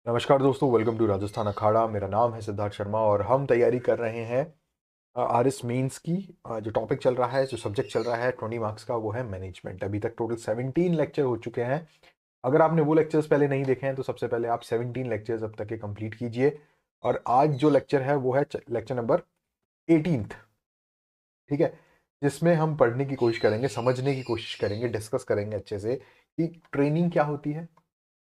नमस्कार दोस्तों, welcome to Rajasthan अखाड़ा। मेरा नाम है सिद्धार्थ शर्मा और हम तैयारी कर रहे हैं आर एस मेंस की। जो टॉपिक चल रहा है, जो सब्जेक्ट चल रहा है 20 मार्क्स का, वो है मैनेजमेंट। अभी तक टोटल 17 लेक्चर हो चुके हैं। अगर आपने वो लेक्चर्स पहले नहीं देखे हैं तो सबसे पहले आप 17 लेक्चर्स अब तक के कंप्लीट कीजिए। और आज जो लेक्चर है वो है लेक्चर नंबर 18। ठीक है, जिसमें हम पढ़ने की कोशिश करेंगे, समझने की कोशिश करेंगे, डिस्कस करेंगे अच्छे से कि ट्रेनिंग क्या होती है,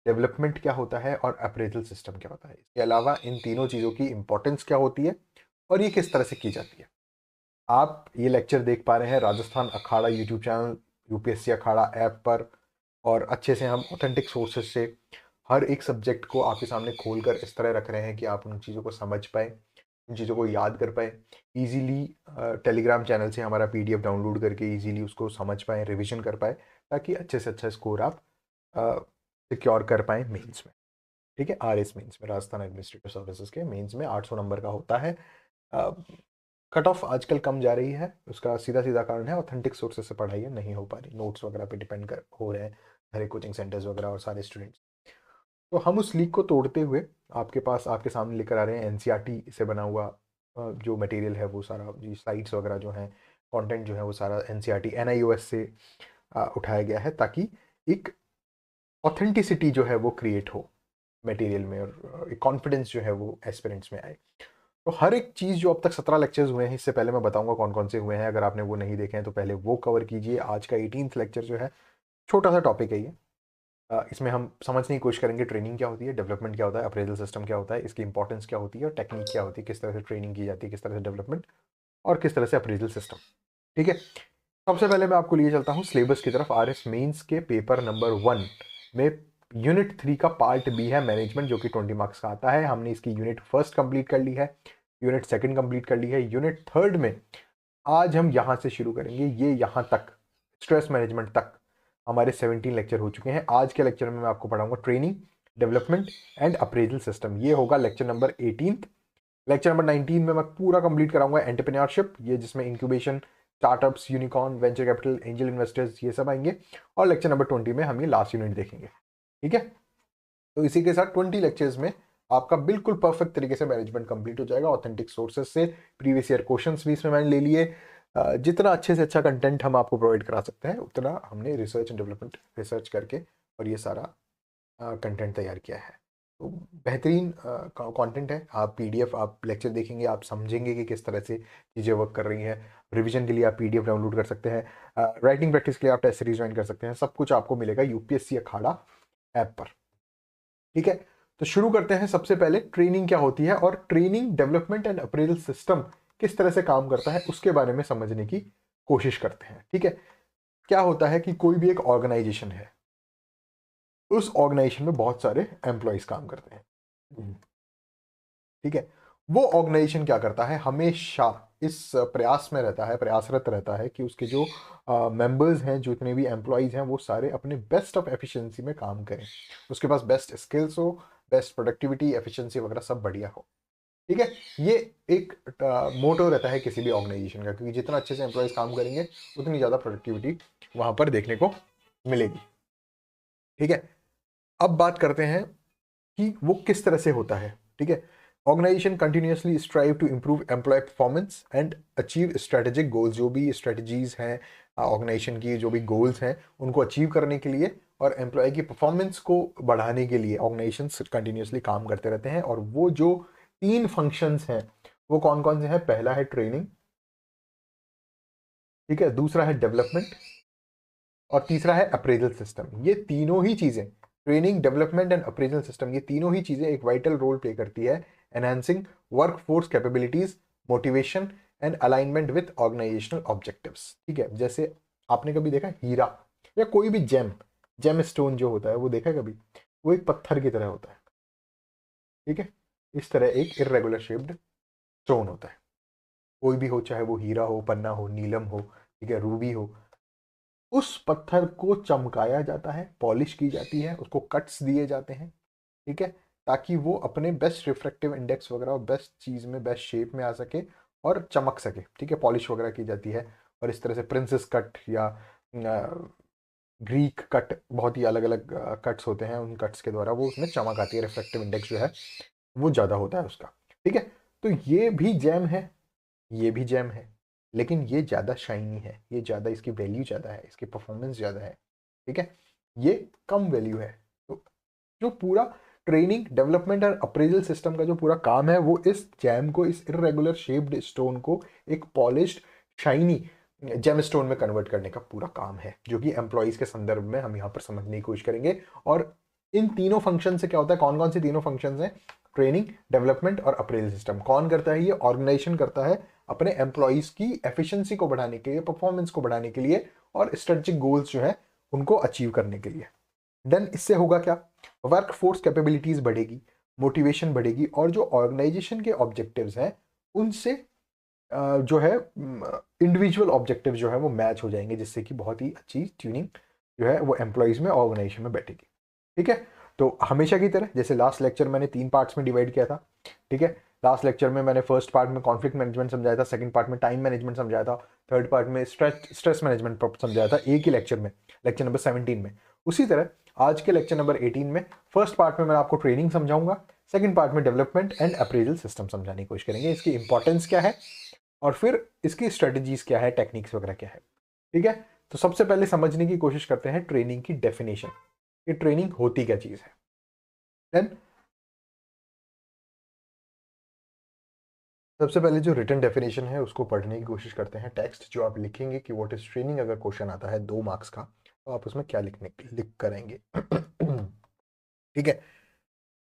डेवलपमेंट क्या होता है और अप्रेजल सिस्टम क्या होता है। इसके अलावा इन तीनों चीज़ों की इंपॉर्टेंस क्या होती है और ये किस तरह से की जाती है। आप ये लेक्चर देख पा रहे हैं राजस्थान अखाड़ा यूट्यूब चैनल, यूपीएससी अखाड़ा ऐप पर। और अच्छे से हम ऑथेंटिक सोर्सेज से हर एक सब्जेक्ट को आपके सामने खोल कर इस तरह रख रहे हैं कि आप उन चीज़ों को समझ पाए, उन चीज़ों को याद कर पाए इजीली। टेलीग्राम चैनल से हमारा पीडीएफ डाउनलोड करके इजीली उसको समझ पाए, रिवीजन कर पाए, ताकि अच्छे से अच्छा स्कोर आप सिक्योर कर पाए मेंस में। ठीक है, आर एस मेंस में, राजस्थान एडमिनिस्ट्रेटिव सर्विसेज के मेंस में 800 नंबर का होता है। कट ऑफ आजकल कम जा रही है, उसका सीधा सीधा कारण है ऑथेंटिक सोर्सेज से पढ़ाई नहीं हो पा रही, नोट्स वगैरह पे डिपेंड कर हो रहे हैं हर कोचिंग सेंटर्स वगैरह और सारे स्टूडेंट्स। तो हम उस लीक को तोड़ते हुए आपके पास, आपके सामने लेकर आ रहे हैं एनसीईआरटी से बना हुआ जो मटेरियल है वो सारा, जी स्लाइड्स वगैरह जो हैं, कंटेंट जो है वो सारा एनसीईआरटी एनआईओएस से उठाया गया है, ताकि एक ऑथेंटिसिटी जो है वो क्रिएट हो मटेरियल में और एक कॉन्फिडेंस जो है वो एस्पिरेंट्स में आए। तो हर एक चीज़ जो अब तक 17 लेक्चर्स हुए हैं, इससे पहले मैं बताऊंगा कौन कौन से हुए हैं। अगर आपने वो नहीं देखे हैं तो पहले वो कवर कीजिए। आज का 18th लेक्चर जो है, छोटा सा टॉपिक है ये। इसमें हम समझने की कोशिश करेंगे ट्रेनिंग क्या होती है, डेवलपमेंट क्या होता है, अप्रेजल सिस्टम क्या होता है, इसकी इंपॉर्टेंस क्या होती है और टेक्निक क्या होती है, किस तरह से ट्रेनिंग की जाती है, किस तरह से डेवलपमेंट और किस तरह से अप्रेजल सिस्टम। ठीक है, सबसे पहले मैं आपको लिए चलता हूँ सिलेबस की तरफ। आर एस मेन्स के पेपर नंबर 1 में यूनिट 3 का पार्ट बी है मैनेजमेंट, जो कि 20 मार्क्स का आता है। हमने इसकी यूनिट फर्स्ट कंप्लीट कर ली है, यूनिट सेकंड कंप्लीट कर ली है। यूनिट थर्ड में आज हम यहाँ से शुरू करेंगे, ये यहाँ तक स्ट्रेस मैनेजमेंट तक हमारे 17 लेक्चर हो चुके हैं। आज के लेक्चर में मैं आपको पढ़ाऊंगा training, development and appraisal system. ये होगा लेक्चर नंबर 18। लेक्चर नंबर 19 में मैं पूरा कंप्लीट कराऊंगा एंटरप्रेन्योरशिप, ये जिसमें incubation, startups, unicorn, venture capital, angel investors, ये सब आएंगे। और लेक्चर नंबर 20 में हम ये लास्ट यूनिट देखेंगे। ठीक है, तो इसी के साथ 20 लेक्चर्स में आपका बिल्कुल परफेक्ट तरीके से मैनेजमेंट कंप्लीट हो जाएगा, ऑथेंटिक सोर्सेज से। प्रीवियस ईयर क्वेश्चंस भी इसमें मैंने ले लिए। जितना अच्छे से अच्छा कंटेंट हम आपको प्रोवाइड करा सकते हैं, उतना हमने रिसर्च एंड डेवलपमेंट रिसर्च करके और ये सारा कंटेंट तैयार किया है। तो बेहतरीन कंटेंट है। आप पीडीएफ, आप लेक्चर देखेंगे, आप समझेंगे कि किस तरह से चीज़ें वर्क कर रही हैं। रिवीजन के लिए आप पीडीएफ डाउनलोड कर सकते हैं, राइटिंग प्रैक्टिस के लिए आप टेस्ट सीरीज ज्वाइन कर सकते हैं। सब कुछ आपको मिलेगा यूपीएससी अखाड़ा ऐप पर। ठीक है, तो शुरू करते हैं। सबसे पहले ट्रेनिंग क्या होती है और training, development and appraisal system किस तरह से काम करता है उसके बारे में समझने की कोशिश करते हैं। ठीक है, क्या होता है कि कोई भी एक ऑर्गेनाइजेशन है, उस ऑर्गेनाइजेशन में बहुत सारे एम्प्लॉयज काम करते हैं। ठीक है, वो ऑर्गेनाइजेशन क्या करता है, हमेशा इस प्रयास में रहता है, प्रयासरत रहता है कि उसके जो मेंबर्स हैं, जो जितने भी एम्प्लॉयज हैं, वो सारे अपने बेस्ट ऑफ एफिशिएंसी में काम करें, उसके पास बेस्ट स्किल्स हो, बेस्ट प्रोडक्टिविटी, एफिशिएंसी वगैरह सब बढ़िया हो। ठीक है, ये एक मोटो रहता है किसी भी ऑर्गेनाइजेशन का, क्योंकि जितना अच्छे से एम्प्लॉयज काम करेंगे उतनी ज़्यादा प्रोडक्टिविटी वहां पर देखने को मिलेगी। ठीक है, अब बात करते हैं कि वो किस तरह से होता है। ठीक है, organization continuously strive to improve employee performance and achieve strategic goals. जो भी स्ट्रेटजीज हैं ऑर्गेनाइजेशन की, जो भी गोल्स हैं, उनको अचीव करने के लिए और एम्प्लॉय की परफॉर्मेंस को बढ़ाने के लिए ऑर्गेनाइजेशन कंटिन्यूसली काम करते रहते हैं। और वो जो 3 फंक्शंस हैं वो कौन कौन से हैं? पहला है ट्रेनिंग, ठीक है, दूसरा है डेवलपमेंट और तीसरा है अप्रेजल सिस्टम। ये तीनों ही चीजें, training, development and appraisal system, ये तीनों ही चीजें एक वाइटल रोल प्ले करती है enhancing work force capabilities, motivation and alignment with organizational objectives. ठीक है, जैसे आपने कभी देखा हीरा या कोई भी जेम स्टोन जो होता है, वो देखा है कभी? वो एक पत्थर की तरह होता है। ठीक है, इस तरह एक इरेगुलर शेप्ड स्टोन होता है। कोई भी हो, चाहे वो हीरा हो, पन्ना हो, नीलम हो, ठीक है, रूबी हो, उस पत्थर को चमकाया जाता है, पॉलिश की जाती है, उसको कट्स दिए जाते हैं। ठीक है, ताकि वो अपने बेस्ट रिफ्रैक्टिव इंडेक्स वगैरह और बेस्ट चीज़ में, बेस्ट शेप में आ सके और चमक सके। ठीक है, पॉलिश वगैरह की जाती है और इस तरह से प्रिंसेस कट या ग्रीक कट, बहुत ही अलग अलग कट्स होते हैं, उन कट्स के द्वारा वो उसमें चमक आती है, रिफ्लेक्टिव इंडेक्स जो है वो ज़्यादा होता है उसका। ठीक है, तो ये भी जैम है, ये भी जैम है, लेकिन ये ज़्यादा शाइनी है, ये ज़्यादा, इसकी वैल्यू ज़्यादा है, इसकी परफॉर्मेंस ज़्यादा है। ठीक है, ये कम वैल्यू है। तो जो पूरा ट्रेनिंग, डेवलपमेंट और अप्रेजल सिस्टम का जो पूरा काम है वो इस जैम को, इस इरेगुलर शेप्ड स्टोन को एक पॉलिश्ड शाइनी जेम स्टोन में कन्वर्ट करने का पूरा काम है, जो कि एम्प्लॉयज़ के संदर्भ में हम यहाँ पर समझने की कोशिश करेंगे। और इन तीनों फंक्शन से क्या होता है, कौन कौन से तीनों फंक्शन हैं, ट्रेनिंग, डेवलपमेंट और अप्रेजल सिस्टम, कौन करता है, ये ऑर्गेनाइजेशन करता है अपने एम्प्लॉयज़ की एफिशिएंसी को बढ़ाने के लिए, परफॉर्मेंस को बढ़ाने के लिए और स्ट्रेटेजिक गोल्स जो है उनको अचीव करने के लिए। देन इससे होगा क्या, वर्क फोर्स कैपेबिलिटीज बढ़ेगी, मोटिवेशन बढ़ेगी, और जो ऑर्गेनाइजेशन के ऑब्जेक्टिव्स हैं उनसे जो है इंडिविजुअल ऑब्जेक्टिव जो है वो मैच हो जाएंगे, जिससे कि बहुत ही अच्छी ट्यूनिंग जो है वो एम्प्लॉयज़ में, ऑर्गेनाइजेशन में बैठेगी। ठीक है, तो हमेशा की तरह जैसे लास्ट लेक्चर मैंने 3 पार्ट्स में डिवाइड किया था। ठीक है, लास्ट लेक्चर में मैंने फर्स्ट पार्ट में कॉन्फ्लिक्ट मैनेजमेंट समझाया था, सेकंड पार्ट में टाइम मैनेजमेंट समझाया था, थर्ड पार्ट में स्ट्रेस मैनेजमेंट समझाया था, एक ही लेक्चर में, लेक्चर नंबर 17 में। उसी तरह आज के लेक्चर नंबर 18 में फर्स्ट पार्ट में मैं आपको ट्रेनिंग समझाऊंगा, सेकंड पार्ट में डेवलपमेंट एंड अप्रेजल सिस्टम समझाने की कोशिश करेंगे, इसकी इंपॉर्टेंस क्या है और फिर इसकी स्ट्रेटजीज क्या है, टेक्निक्स वगैरह क्या है। ठीक है, तो सबसे पहले समझने की कोशिश करते हैं ट्रेनिंग की डेफिनेशन, कि ट्रेनिंग होती क्या चीज है। देन सबसे पहले जो रिटन डेफिनेशन है उसको पढ़ने की कोशिश करते हैं। टेक्स्ट जो आप लिखेंगे कि व्हाट इज ट्रेनिंग, अगर क्वेश्चन आता है 2 मार्क्स का, तो आप उसमें क्या लिख करेंगे। ठीक है,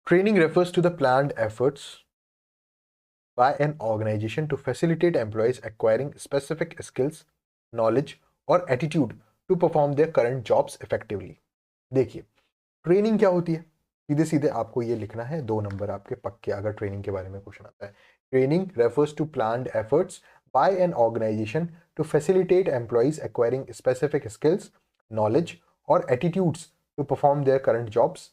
training refers to the planned efforts by an organization to facilitate employees acquiring specific skills, knowledge और attitude to perform their current jobs effectively। देखिए ट्रेनिंग क्या होती है, सीधे सीधे आपको ये लिखना है, 2 नंबर आपके पक्के अगर ट्रेनिंग के बारे में क्वेश्चन आता है। Training refers to planned efforts by an organization to facilitate employees acquiring specific skills, knowledge और attitudes to perform their current jobs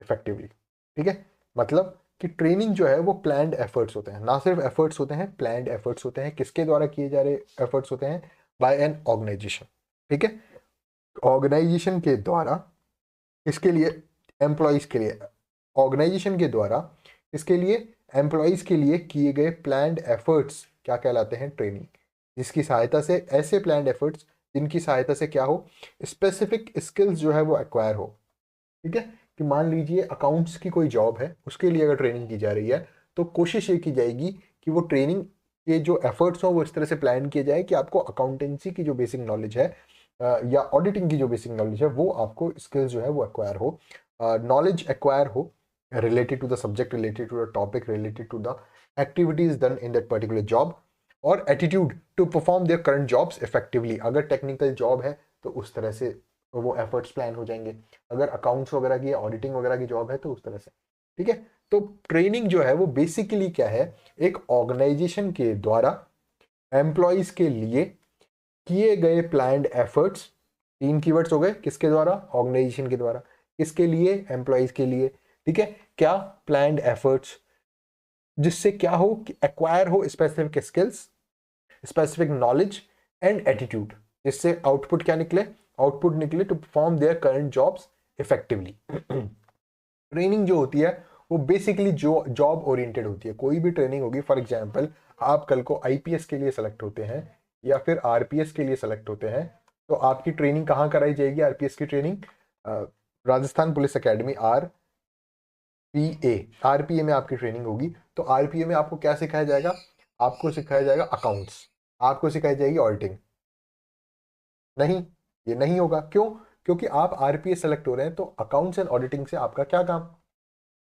effectively। ठीक है, मतलब कि ट्रेनिंग जो है वो प्लान्ड एफर्ट्स होते हैं, ना सिर्फ एफर्ट्स होते हैं, प्लान्ड एफर्ट्स होते हैं। किसके द्वारा किए जा रहे एफर्ट्स होते हैं, बाय एन ऑर्गेनाइजेशन। ठीक है, ऑर्गेनाइजेशन के द्वारा, इसके लिए एम्प्लॉयज़ के लिए, ऑर्गेनाइजेशन के द्वारा इसके लिए एम्प्लॉयज़ के लिए किए गए प्लान्ड एफर्ट्स क्या कहलाते हैं, ट्रेनिंग। जिसकी सहायता से, ऐसे प्लान्ड एफर्ट्स जिनकी सहायता से क्या हो, स्पेसिफिक स्किल्स जो है वो एक्वायर हो। ठीक है, कि मान लीजिए अकाउंट्स की कोई जॉब है, उसके लिए अगर ट्रेनिंग की जा रही है, तो कोशिश ये की जाएगी कि वो ट्रेनिंग के जो एफर्ट्स हों वो इस तरह से प्लान किए जाए कि आपको अकाउंटेंसी की जो बेसिक नॉलेज है या ऑडिटिंग की जो बेसिक नॉलेज है वो आपको स्किल्स जो है वो एक्वायर हो, नॉलेज एक्वायर हो related to the subject, related to the topic, related to the activities done in that particular job, और attitude to perform their current jobs effectively. अगर टेक्निकल जॉब है तो उस तरह से वो एफर्ट्स प्लान हो जाएंगे, अगर अकाउंट्स वगैरह की, ऑडिटिंग वगैरह की जॉब है तो उस तरह से। ठीक है, तो ट्रेनिंग जो है वो बेसिकली क्या है, एक ऑर्गेनाइजेशन के द्वारा एम्प्लॉयज के लिए किए गए प्लान्ड एफर्ट्स, 3 कीवर्ड्स हो गए, किसके द्वारा, ऑर्गेनाइजेशन के द्वारा, किसके लिए, एम्प्लॉयज के लिए। ठीक है, क्या प्लान्ड एफर्ट्स जिससे क्या हो, एक्वायर हो specific skills, specific knowledge and attitude, जिससे आउटपुट क्या निकले, आउटपुट निकले to perform their current jobs effectively. Training जो होती है वो बेसिकली जो जॉब ओरिएंटेड होती है। कोई भी ट्रेनिंग होगी, फॉर एग्जांपल आप कल को आईपीएस के लिए सेलेक्ट होते हैं या फिर आरपीएस के लिए सेलेक्ट होते हैं, तो आपकी ट्रेनिंग कहाँ कराई जाएगी, आरपीएस की training Rajasthan police academy, RPA में आपकी ट्रेनिंग होगी। तो आरपीए में आपको क्या सिखाया जाएगा, आपको सिखाया जाएगा अकाउंट्स, आपको सिखाई जाएगी ऑडिटिंग। नहीं, ये नहीं होगा, क्यों, क्योंकि आप आरपीएस सेलेक्ट हो रहे हैं, तो अकाउंट्स एंड ऑडिटिंग से आपका क्या काम।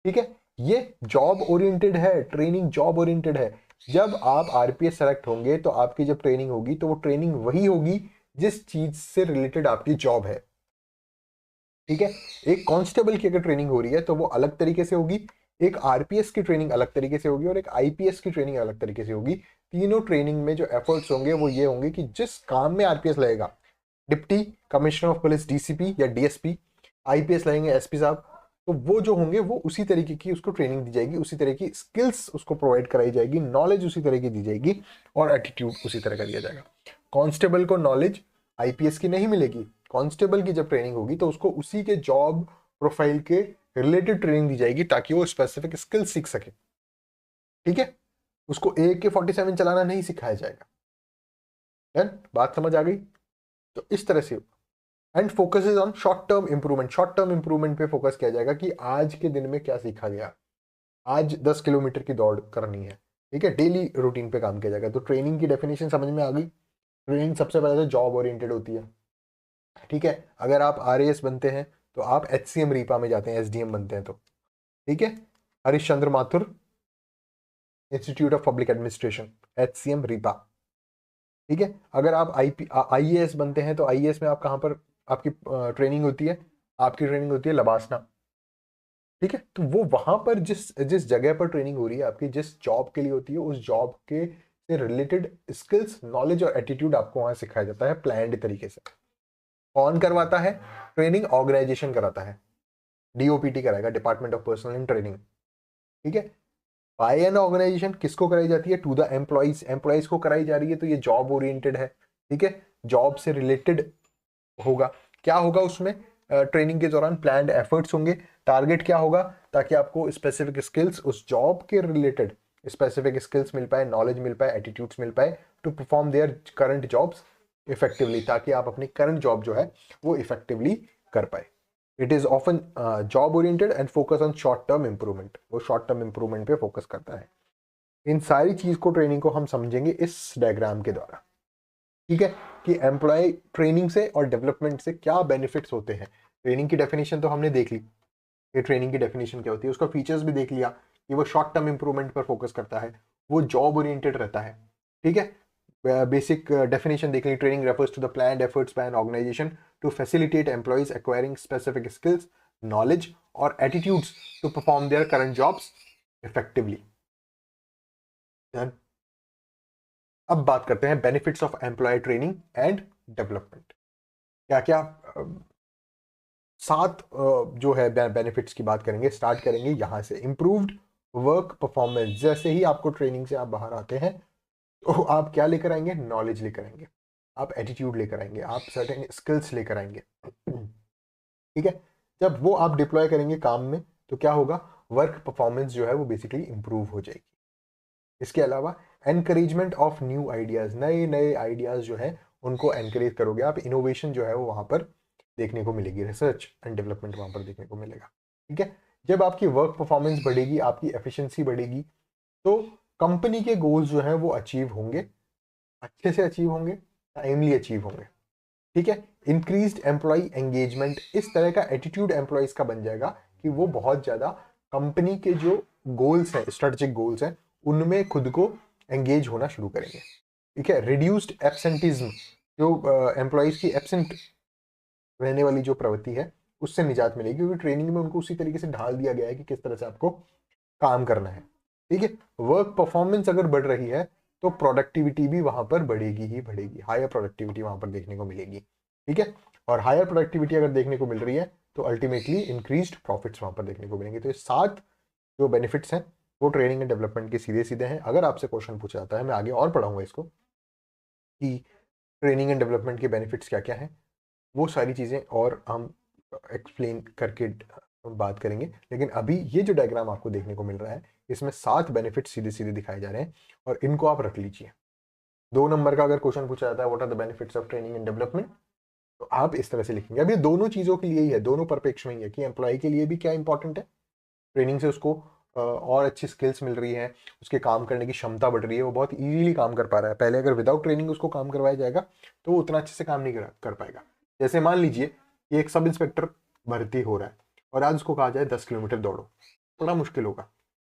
ठीक है, ये जॉब ओरिएंटेड है, ट्रेनिंग जॉब ओरिएंटेड है। जब आप आरपीएस सेलेक्ट होंगे तो आपकी जब ट्रेनिंग होगी तो वो ट्रेनिंग वही होगी जिस चीज से रिलेटेड आपकी जॉब है। ठीक है, एक कांस्टेबल की अगर ट्रेनिंग हो रही है तो वो अलग तरीके से होगी, एक आरपीएस की ट्रेनिंग अलग तरीके से होगी और एक आईपीएस की ट्रेनिंग अलग तरीके से होगी। तीनों ट्रेनिंग में जो एफर्ट्स होंगे वो ये होंगे कि जिस काम में आरपीएस लगेगा, deputy commissioner of police DCP या डीएसपी, आईपीएस लगेंगे एसपी साहब, तो वो जो होंगे वो उसी तरीके की उसको ट्रेनिंग दी जाएगी, उसी तरह की स्किल्स उसको प्रोवाइड कराई जाएगी, नॉलेज उसी तरह की दी जाएगी और एटीट्यूड उसी तरह का दिया जाएगा। कांस्टेबल को नॉलेज आईपीएस की नहीं मिलेगी, कांस्टेबल की जब ट्रेनिंग होगी तो उसको उसी के जॉब प्रोफाइल के रिलेटेड ट्रेनिंग दी जाएगी ताकि वो स्पेसिफिक स्किल सीख सके। ठीक है, उसको AK-47 चलाना नहीं सिखाया जाएगा। बात समझ आ गई? तो इस तरह से and focuses on short term improvement, short term improvement पे फोकस किया जाएगा कि आज के दिन में क्या सीखा गया, आज 10 किलोमीटर की दौड़ करनी है। ठीक है, डेली रूटीन पे काम किया जाएगा। तो ट्रेनिंग की डेफिनेशन समझ में आ गई। ट्रेनिंग सबसे पहले तो जॉब ओरिएंटेड होती है। ठीक है, अगर आप RAS बनते हैं तो आप HCM रीपा में जाते हैं, SDM बनते हैं तो। ठीक है, Harishchandra Mathur institute of public administration, HCM RIPA. ठीक है, अगर आप IAS बनते हैं तो IAS में आप कहाँ पर आपकी ट्रेनिंग होती है? आपकी ट्रेनिंग होती है लबासना। ठीक है, तो वो वहां पर जिस जिस जगह पर ट्रेनिंग हो रही है आपकी, जिस जॉब के लिए होती है, उस जॉब के से रिलेटेड स्किल्स, नॉलेज और एटीट्यूड आपको वहां सिखाया जाता है प्लान्ड तरीके से। कौन करवाता है ट्रेनिंग? ऑर्गेनाइजेशन कराता है, DOPT कराएगा, department of personal and training. ठीक है, बाय एन ऑर्गेनाइजेशन किसको कराई जाती है? टू द एम्प्लॉइज, एम्प्लॉइज को कराई जा रही है, तो ये जॉब ओरिएंटेड है। ठीक है, जॉब से रिलेटेड होगा। क्या होगा उसमें? ट्रेनिंग के दौरान प्लान्ड एफर्ट्स होंगे। टारगेट क्या होगा? ताकि आपको स्पेसिफिक स्किल्स, उस जॉब के रिलेटेड स्पेसिफिक स्किल्स मिल पाए, नॉलेज मिल पाए, एटीट्यूड्स मिल पाए to perform their current jobs effectively, ताकि आप अपनी करंट जॉब जो है वो इफेक्टिवली कर पाए। It is often job oriented and focus on short term improvement, वो शॉर्ट टर्म इंप्रूवमेंट पे फोकस करता है। इन सारी चीज को, ट्रेनिंग को हम समझेंगे इस डायग्राम के द्वारा। ठीक है, कि एम्प्लॉय ट्रेनिंग से और डेवलपमेंट से क्या बेनिफिट्स होते हैं। ट्रेनिंग की डेफिनेशन तो हमने देख ली, ये ट्रेनिंग की डेफिनेशन क्या होती है, उसका फीचर्स भी देख लिया कि वो शॉर्ट टर्म इंप्रूवमेंट पर फोकस करता है, वो जॉब ओरिएंटेड रहता है। ठीक है, बेसिक डेफिनेशन देख ली। Training refers to the planned efforts by an organisation to facilitate employees acquiring specific skills, knowledge और attitudes to perform their current jobs effectively. अब बात करते हैं benefits of employ training and development. क्या क्या 7 जो है बेनिफिट्स की बात करेंगे। स्टार्ट करेंगे यहां से, इंप्रूव्ड वर्क परफॉर्मेंस। जैसे ही आपको ट्रेनिंग से आप बाहर आते हैं तो आप क्या लेकर आएंगे? नॉलेज लेकर आएंगे, आप एटीट्यूड लेकर आएंगे, आप सर्टेन स्किल्स लेकर आएंगे। ठीक है, जब वो आप डिप्लॉय करेंगे काम में तो क्या होगा? वर्क परफॉर्मेंस जो है वो बेसिकली इंप्रूव हो जाएगी। इसके अलावा एनकरेजमेंट ऑफ न्यू आइडियाज, नए नए आइडियाज जो है उनको एनकरेज करोगे आप। इनोवेशन जो है वो वहां पर देखने को मिलेगी, रिसर्च एंड डेवलपमेंट वहां पर देखने को मिलेगा। ठीक है, जब आपकी वर्क परफॉर्मेंस बढ़ेगी, आपकी एफिशिएंसी बढ़ेगी, तो कंपनी के गोल्स जो है वो अचीव होंगे, अच्छे से अचीव होंगे, टाइमली अचीव होंगे। ठीक है, इंक्रीज्ड एम्प्लॉय एंगेजमेंट, इस तरह का एटीट्यूड एम्प्लॉयज का बन जाएगा कि वो बहुत ज्यादा कंपनी के जो गोल्स हैं, स्ट्रेटेजिक गोल्स हैं, उनमें खुद को एंगेज होना शुरू करेंगे। ठीक है, रिड्यूस्ड एब्सेंटिज्म, जो एम्प्लॉयज की एब्सेंट रहने वाली जो प्रवृत्ति है उससे निजात मिलेगी, क्योंकि ट्रेनिंग में उनको उसी तरीके से ढाल दिया गया है कि किस तरह से आपको काम करना है। ठीक है, वर्क परफॉर्मेंस अगर बढ़ रही है तो प्रोडक्टिविटी भी वहां पर बढ़ेगी ही बढ़ेगी, हायर प्रोडक्टिविटी वहां पर देखने को मिलेगी। ठीक है, और हायर प्रोडक्टिविटी अगर देखने को मिल रही है तो अल्टीमेटली इंक्रीज्ड प्रॉफिट्स वहां पर देखने को मिलेंगे। तो ये 7 जो बेनिफिट्स हैं वो ट्रेनिंग एंड डेवलपमेंट के सीधे सीधे हैं। अगर आपसे क्वेश्चन पूछा जाता है, मैं आगे और पढ़ाऊंगा इसको कि ट्रेनिंग एंड डेवलपमेंट के बेनिफिट्स क्या क्या हैं, वो सारी चीज़ें और हम एक्सप्लेन करके बात करेंगे। लेकिन अभी ये जो डायग्राम आपको देखने को मिल रहा है, इसमें 7 बेनिफिट्स सीधे सीधे दिखाए जा रहे हैं और इनको आप रख लीजिए। 2 नंबर का अगर क्वेश्चन पूछा जाता है what are the benefits of training and development, तो आप इस तरह से लिखेंगे। अब ये दोनों चीज़ों के लिए ही है, दोनों परिप्रेक्ष्य में ही है कि एम्प्लॉय के लिए भी क्या इंपॉर्टेंट है, ट्रेनिंग से उसको और अच्छी स्किल्स मिल रही है, उसके काम करने की क्षमता बढ़ रही है, वो बहुत इजीली काम कर पा रहा है। पहले अगर विदाउट ट्रेनिंग उसको काम करवाया जाएगा तो वो उतना अच्छे से काम नहीं कर पाएगा। जैसे मान लीजिए कि एक सब इंस्पेक्टर भर्ती हो रहा है और आज उसको कहा जाए 10 किलोमीटर दौड़ो, बड़ा मुश्किल होगा।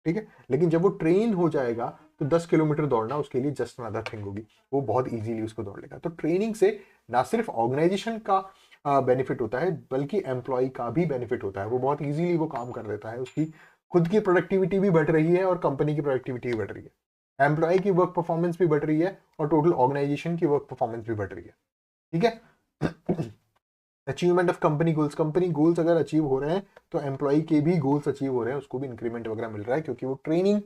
ठीक है, लेकिन जब वो ट्रेन हो जाएगा तो 10 किलोमीटर दौड़ना उसके लिए जस्ट अनदर थिंग होगी, वो बहुत इजीली उसको दौड़ लेगा। तो ट्रेनिंग से ना सिर्फ ऑर्गेनाइजेशन का बेनिफिट होता है बल्कि एम्प्लॉय का भी बेनिफिट होता है, वो बहुत इजीली वो काम कर देता है, उसकी खुद की प्रोडक्टिविटी भी बढ़ रही है और कंपनी की प्रोडक्टिविटी भी बढ़ रही है, एम्प्लॉय की वर्क परफॉर्मेंस भी बढ़ रही है और टोटल ऑर्गेनाइजेशन की वर्क परफॉर्मेंस भी बढ़ रही है। ठीक है, achievement of company goals, company goals अगर अचीव हो रहे हैं तो एम्प्लॉय के भी गोल्स अचीव हो रहे हैं, उसको भी इंक्रीमेंट वगैरह मिल रहा है, क्योंकि वो ट्रेनिंग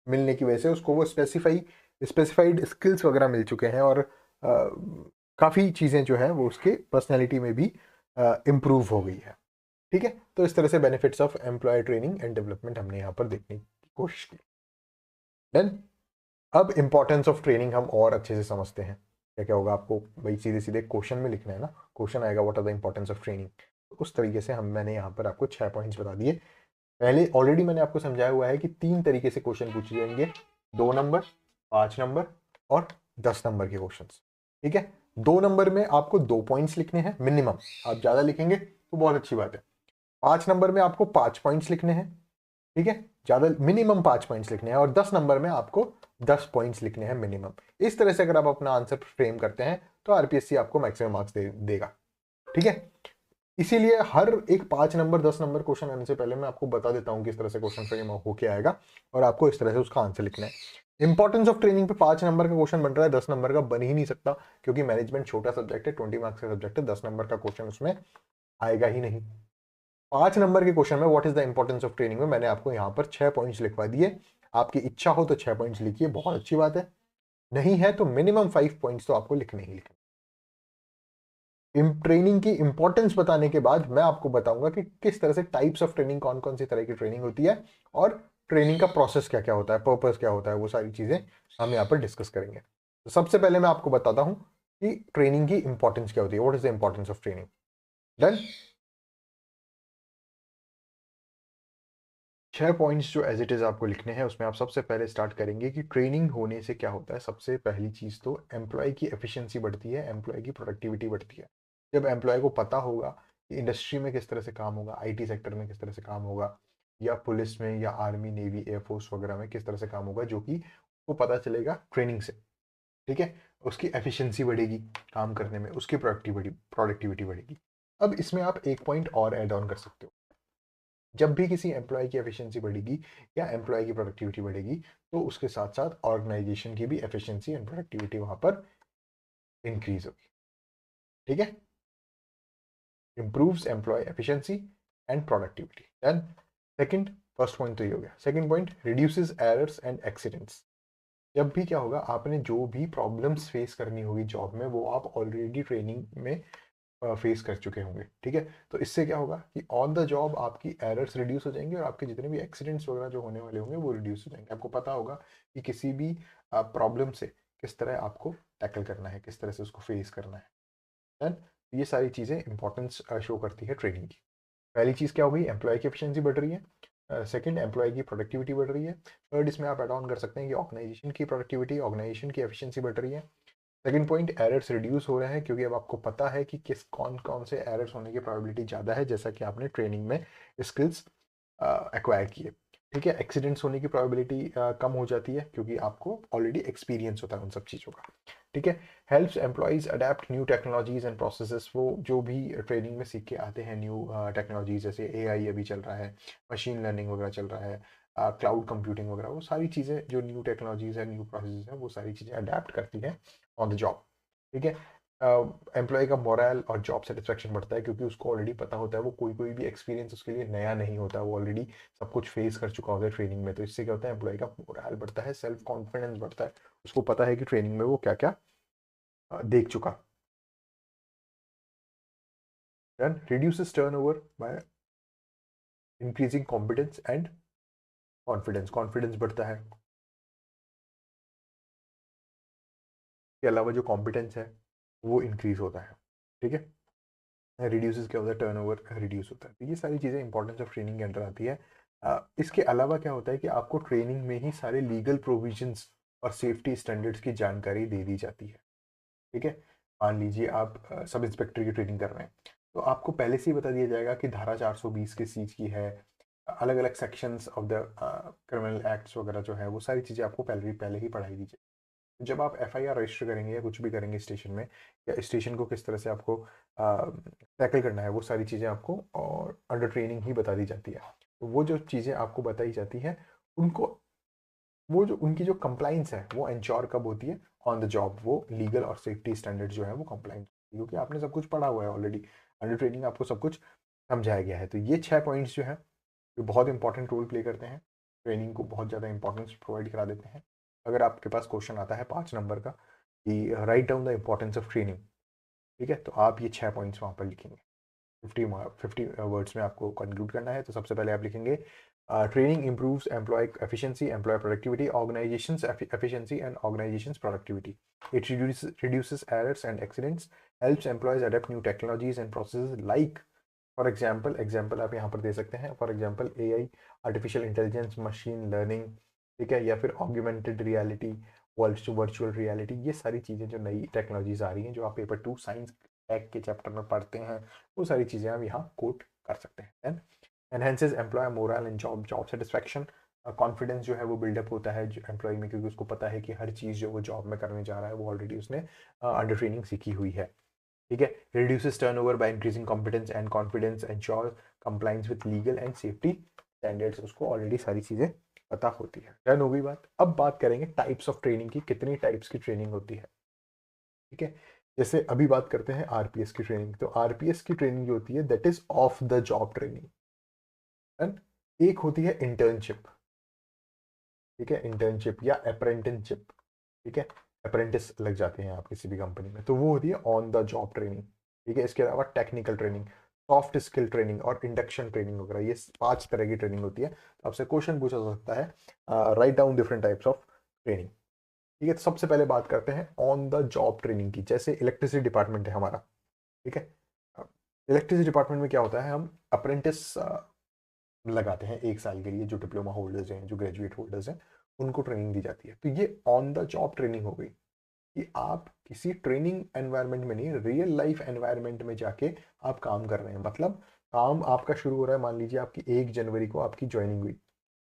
मिलने की वजह से उसको वो स्पेसिफाइड स्किल्स वगैरह मिल चुके हैं और काफ़ी चीज़ें जो है वो उसके पर्सनैलिटी में भी इम्प्रूव हो गई है। ठीक है, तो इस तरह से benefits of employ training and development हमने यहाँ पर देखने की कोशिश की। देन अब इम्पोर्टेंस ऑफ ट्रेनिंग हम और अच्छे से समझते हैं। क्या क्या होगा आपको भाई, सीधे सीधे क्वेश्चन में लिखना है ना, क्वेश्चन आएगा what are the importance of training. उस तरीके से हम मैंने यहाँ पर आपको 6 पॉइंट्स बता दिए। पहले ऑलरेडी मैंने आपको समझाया हुआ है कि 3 तरीके से क्वेश्चन पूछे जाएंगे, 2 नंबर, 5 नंबर और 10 नंबर के क्वेश्चन। ठीक है, 2 नंबर में आपको 2 पॉइंट्स लिखने हैं मिनिमम, आप ज़्यादा लिखेंगे तो बहुत अच्छी बात है। 5 नंबर में आपको 5 पॉइंट्स लिखने हैं, ठीक है, ज़्यादा मिनिमम 5 पॉइंट्स लिखने हैं, और 10 नंबर में आपको 10 पॉइंट्स लिखने हैं मिनिमम। इस तरह से अगर आप अपना आंसर फ्रेम करते हैं तो आरपीएससी आपको मैक्सिमम मार्क्स देगा। ठीक है, इसीलिए हर एक 5 नंबर 10 नंबर क्वेश्चन आने से पहले मैं आपको बता देता हूं किस तरह से क्वेश्चन फ्रेम होके आएगा, और आपको इस तरह से उसका आंसर लिखना है। इंपॉर्टेंस ऑफ ट्रेनिंग पे 5 नंबर का क्वेश्चन बन रहा है, 10 नंबर का बन ही नहीं सकता, क्योंकि मैनेजमेंट छोटा सब्जेक्ट है, 20 मार्क्स का सब्जेक्ट है, 10 नंबर का क्वेश्चन उसमें आएगा ही नहीं। 5 नंबर के क्वेश्चन में what is the importance of training में मैंने आपको यहाँ पर 6 पॉइंट्स लिखवा दिए। आपकी इच्छा हो तो 6 पॉइंट्स लिखिए, बहुत अच्छी बात है, नहीं है तो मिनिमम 5 पॉइंट्स तो आपको लिखने ही लिखने। ट्रेनिंग की इंपॉर्टेंस बताने के बाद मैं आपको बताऊंगा कि किस तरह से टाइप्स ऑफ ट्रेनिंग, कौन कौन सी तरह की ट्रेनिंग होती है, और ट्रेनिंग का प्रोसेस क्या क्या होता है, पर्पस क्या होता है, वो सारी चीजें हम यहाँ पर डिस्कस करेंगे। तो सबसे पहले मैं आपको बताता हूं कि ट्रेनिंग की इंपॉर्टेंस क्या होती है, what is the importance of training. Done. 6 points जो एज इट इज आपको लिखने हैं, उसमें आप सबसे पहले स्टार्ट करेंगे कि ट्रेनिंग होने से क्या होता है। सबसे पहली चीज तो एम्प्लॉय की एफिशिएंसी बढ़ती है, एम्प्लॉय की प्रोडक्टिविटी बढ़ती है। जब एम्प्लॉय को पता होगा कि इंडस्ट्री में किस तरह से काम होगा, आईटी सेक्टर में किस तरह से काम होगा, या पुलिस में या आर्मी नेवी एयरफोर्स वगैरह में किस तरह से काम होगा, जो कि उसको पता चलेगा ट्रेनिंग से। ठीक है, उसकी एफिशिएंसी बढ़ेगी काम करने में, उसकी प्रोडक्टिविटी बढ़ेगी। अब इसमें आप एक पॉइंट और ऐड ऑन कर सकते हो। जब भी किसी एम्प्लॉय की एफिशिएंसी बढ़ेगी या एम्प्लॉय की प्रोडक्टिविटी बढ़ेगी, तो उसके साथ साथ ऑर्गेनाइजेशन की भी एफिशिएंसी एंड प्रोडक्टिविटी वहां पर इंक्रीज होगी। ठीक है, improves employee efficiency and productivity. Then second, first point तो ये हो गया। Second point, reduces errors and accidents. जब भी क्या होगा, आपने जो भी प्रॉब्लम्स फेस करनी होगी जॉब में, वो आप ऑलरेडी ट्रेनिंग में फेस कर चुके होंगे। ठीक है, तो इससे क्या होगा कि ऑन द जॉब आपकी एरर्स रिड्यूस हो जाएंगे, और आपके जितने भी एक्सीडेंट्स वगैरह जो होने वाले होंगे वो रिड्यूस हो जाएंगे। आपको पता होगा कि किसी भी प्रॉब्लम से किस तरह आपको टैकल करना है, किस तरह से उसको फेस करना है। देन ये सारी चीज़ें इंपॉर्टेंस शो करती है ट्रेनिंग की। पहली चीज़ क्या हो गई, एम्प्लॉय की एफिशिएंसी बढ़ रही है। सेकंड, एम्प्लॉय की प्रोडक्टिविटी बढ़ रही है। थर्ड, इसमें आप एड ऑन कर सकते हैं कि ऑर्गेनाइजेशन की प्रोडक्टिविटी, ऑर्गेनाइजेशन की एफिशिएंसी बढ़ रही है। सेकंड पॉइंट, एरर्स रिड्यूस हो रहे हैं, क्योंकि अब आपको पता है कि किस कौन कौन से एरर्स होने की प्रोबेबिलिटी ज़्यादा है, जैसा कि आपने ट्रेनिंग में स्किल्स एक्वायर किए। ठीक है, एक्सीडेंट्स होने की प्रोबेबिलिटी कम हो जाती है, क्योंकि आपको ऑलरेडी एक्सपीरियंस होता है उन सब चीज़ों का। ठीक है, helps employees adapt new technologies and processes. वो जो भी ट्रेनिंग में सीख के आते हैं न्यू टेक्नोलॉजीज, जैसे एआई अभी चल रहा है, मशीन लर्निंग वगैरह चल रहा है, क्लाउड कंप्यूटिंग वगैरह, वो सारी चीज़ें जो न्यू टेक्नोलॉजीज है, न्यू प्रोसेसेस हैं, वो सारी चीज़ें अडेप्ट करती हैं ऑन द जॉब। ठीक है, एम्प्लॉय का मोरल और जॉब सेटिस्फेक्शन बढ़ता है, क्योंकि उसको ऑलरेडी पता होता है, वो कोई कोई भी एक्सपीरियंस उसके लिए नया नहीं होता, वो ऑलरेडी सब कुछ फेस कर चुका होता है ट्रेनिंग में। तो इससे क्या होता है, एम्प्लॉय का मोरल बढ़ता है, सेल्फ कॉन्फिडेंस बढ़ता है, उसको पता है कि ट्रेनिंग में वो क्या क्या देख चुका। Then reduces turnover by increasing competence and confidence. Confidence बढ़ता है, के अलावा जो कॉम्पिटेंस है वो इंक्रीज होता है। ठीक है, रिड्यूसेस क्या होता है, टर्नओवर रिड्यूस होता है। तो ये सारी चीज़ें इंपॉर्टेंस ऑफ ट्रेनिंग के अंडर आती है। इसके अलावा क्या होता है कि आपको ट्रेनिंग में ही सारे लीगल प्रोविजंस और सेफ्टी स्टैंडर्ड्स की जानकारी दे दी जाती है। ठीक है, मान लीजिए आप सब इंस्पेक्टर की ट्रेनिंग कर रहे हैं, तो आपको पहले से ही बता दिया जाएगा कि धारा 420 किस चीज़ की है, अलग अलग sections of the criminal acts वगैरह जो है, वो सारी चीज़ें आपको पहले पहले ही पढ़ाई दी जाएगी। जब आप एफआईआर रजिस्टर करेंगे या कुछ भी करेंगे स्टेशन में, या स्टेशन को किस तरह से आपको टैकल करना है, वो सारी चीज़ें आपको और अंडर ट्रेनिंग ही बता दी जाती है। तो वो जो चीज़ें आपको बताई जाती हैं, उनको, वो जो उनकी जो कंप्लाइंस है वो इंश्योर कब होती है, ऑन द जॉब। वो लीगल और सेफ्टी स्टैंडर्ड जो है वो कंप्लाइंस, क्योंकि आपने सब कुछ पढ़ा हुआ है ऑलरेडी, अंडर ट्रेनिंग आपको सब कुछ समझाया गया है। तो ये 6 पॉइंट्स जो हैं, ये बहुत इंपॉर्टेंट रोल प्ले करते हैं, ट्रेनिंग को बहुत ज़्यादा इंपॉर्टेंस प्रोवाइड करा देते हैं। अगर आपके पास क्वेश्चन आता है 5 नंबर का कि write down the importance of training, ठीक है, तो आप ये 6 पॉइंट्स वहाँ पर लिखेंगे। 50 वर्ड्स में आपको कंक्लूड करना है। तो सबसे पहले आप लिखेंगे training improves employee efficiency, employee productivity, organizations efficiency and organizations productivity. It reduces errors and accidents, helps employees adapt new technologies and processes like, for example आप यहाँ पर दे सकते हैं, for example AI, artificial intelligence, machine learning, ठीक है, या फिर augmented reality, virtual reality. ये सारी चीज़ें जो नई टेक्नोलॉजीज आ रही हैं, जो आप पेपर 2 साइंस टेक के चैप्टर में पढ़ते हैं, वो सारी चीज़ें आप यहाँ कोट कर सकते हैं। Then enhances employee morale and job satisfaction. Confidence जो है वो बिल्डअप होता है एम्प्लॉय में, क्योंकि उसको पता है कि हर चीज़ जो वो जॉब में करने जा रहा है वो ऑलरेडी उसने अंडर ट्रेनिंग सीखी हुई है। ठीक है, reduces turnover by increasing competence and confidence, ensure compliance with legal and safety standards. उसको ऑलरेडी सारी चीज़ें पता होती है। डन हो गई बात। अब बात करेंगे टाइप्स ऑफ ट्रेनिंग की, कितनी टाइप्स की ट्रेनिंग होती है। ठीक है, जैसे अभी बात करते हैं आरपीएस की ट्रेनिंग। तो आरपीएस की ट्रेनिंग जो होती है that is of the job training. एक होती है इंटर्नशिप, ठीक है, इंटर्नशिप या अप्रेंटिसशिप, ठीक है, अप्रेंटिस लग जाते हैं आप किसी भी कंपनी में, तो वो होती है ऑन द जॉब ट्रेनिंग। ठीक है, इसके अलावा technical training, soft skill training और इंडक्शन ट्रेनिंग वगैरह, ये 5 तरह की ट्रेनिंग होती है। तो आपसे क्वेश्चन पूछा जा सकता है, write down different types of training. ठीक है, तो सबसे पहले बात करते हैं ऑन द जॉब ट्रेनिंग की। जैसे इलेक्ट्रिसिटी डिपार्टमेंट है हमारा, ठीक है, इलेक्ट्रिसिटी डिपार्टमेंट में क्या होता है, हम अप्रेंटिस लगाते हैं 1 साल के लिए, जो डिप्लोमा होल्डर्स हैं, जो ग्रेजुएट होल्डर्स हैं, उनको ट्रेनिंग दी जाती है। तो ये ऑन द जॉब ट्रेनिंग हो गई कि आप किसी ट्रेनिंग एनवायरनमेंट में नहीं, रियल लाइफ एनवायरनमेंट में जाके आप काम कर रहे हैं। मतलब काम आपका शुरू हो रहा है, मान लीजिए आपकी 1 जनवरी को आपकी ज्वाइनिंग हुई,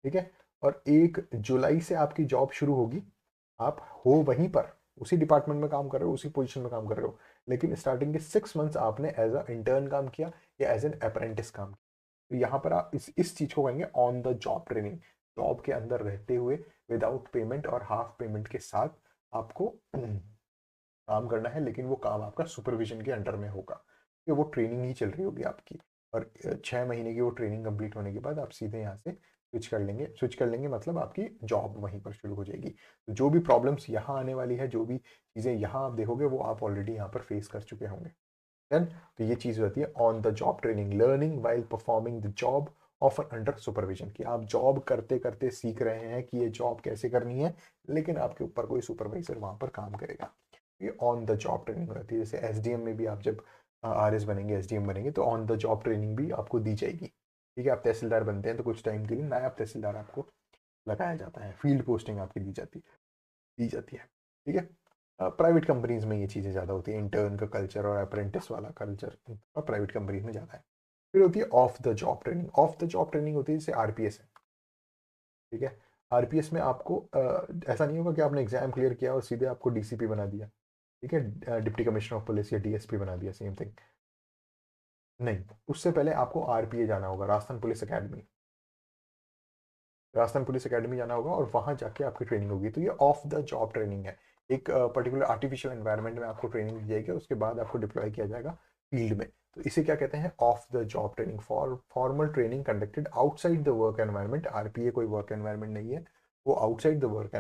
ठीक है, और 1 जुलाई से आपकी जॉब शुरू होगी। आप हो वहीं पर, उसी डिपार्टमेंट में काम कर रहे हो, उसी पोजीशन में काम कर रहे हो, लेकिन स्टार्टिंग के 6 मंथ्स आपने एज अ इंटर्न काम किया या एज एन अप्रेंटिस काम किया। तो यहाँ पर आप इस चीज को कहेंगे on the job training. Job के अंदर रहते हुए विदाउट पेमेंट और हाफ पेमेंट के साथ आपको काम करना है, लेकिन वो काम आपका सुपरविजन के अंडर में होगा, कि वो ट्रेनिंग ही चल रही होगी आपकी। और 6 महीने की वो ट्रेनिंग कंप्लीट होने के बाद आप सीधे यहाँ से स्विच कर लेंगे, मतलब आपकी जॉब वहीं पर शुरू हो जाएगी। तो जो भी प्रॉब्लम्स यहाँ आने वाली है, जो भी चीज़ें यहाँ आप देखोगे, वो आप ऑलरेडी यहाँ पर फेस कर चुके होंगे। देन तो ये चीज़ होती है on the job training. Learning while performing the job often under supervision, कि आप जॉब करते करते सीख रहे हैं कि ये जॉब कैसे करनी है, लेकिन आपके ऊपर कोई सुपरवाइजर वहां पर काम करेगा। ये ऑन द जॉब ट्रेनिंग रहती है। जैसे एसडीएम में भी आप जब आरएस बनेंगे, एसडीएम बनेंगे, तो ऑन द जॉब ट्रेनिंग भी आपको दी जाएगी। ठीक है, आप तहसीलदार बनते हैं तो कुछ टाइम के लिए नायब तहसीलदार आपको लगाया जाता है, फील्ड पोस्टिंग आपकी दी जाती है। ठीक है, प्राइवेट कंपनीज में ये चीज़ें ज़्यादा होती है, इंटर्न का कल्चर और अप्रेंटिस वाला कल्चर प्राइवेट कंपनीज में ज़्यादा है। फिर होती है of the job training. Of the job training होती है जैसे आरपीएस है। ठीक है, आरपीएस में आपको ऐसा नहीं होगा कि आपने एग्जाम क्लियर किया और सीधे आपको डीसीपी बना दिया, ठीक है, डिप्टी कमिश्नर ऑफ पुलिस या डीएसपी बना दिया, सेम थिंग नहीं। उससे पहले आपको आरपीए जाना होगा, Rajasthan police academy. Rajasthan police academy जाना होगा और वहां जाके आपकी ट्रेनिंग होगी। तो ये ऑफ द जॉब ट्रेनिंग है। एक पर्टिकुलर आर्टिफिशियल एनवायरनमेंट में आपको ट्रेनिंग दी जाएगी, उसके बाद आपको डिप्लॉय किया जाएगा फील्ड में। तो इसे क्या कहते हैं, of the job training. Formal training conducted outside the work environment. RPA कोई वर्क एनवायरनमेंट नहीं है, वो आउटसाइड द वर्क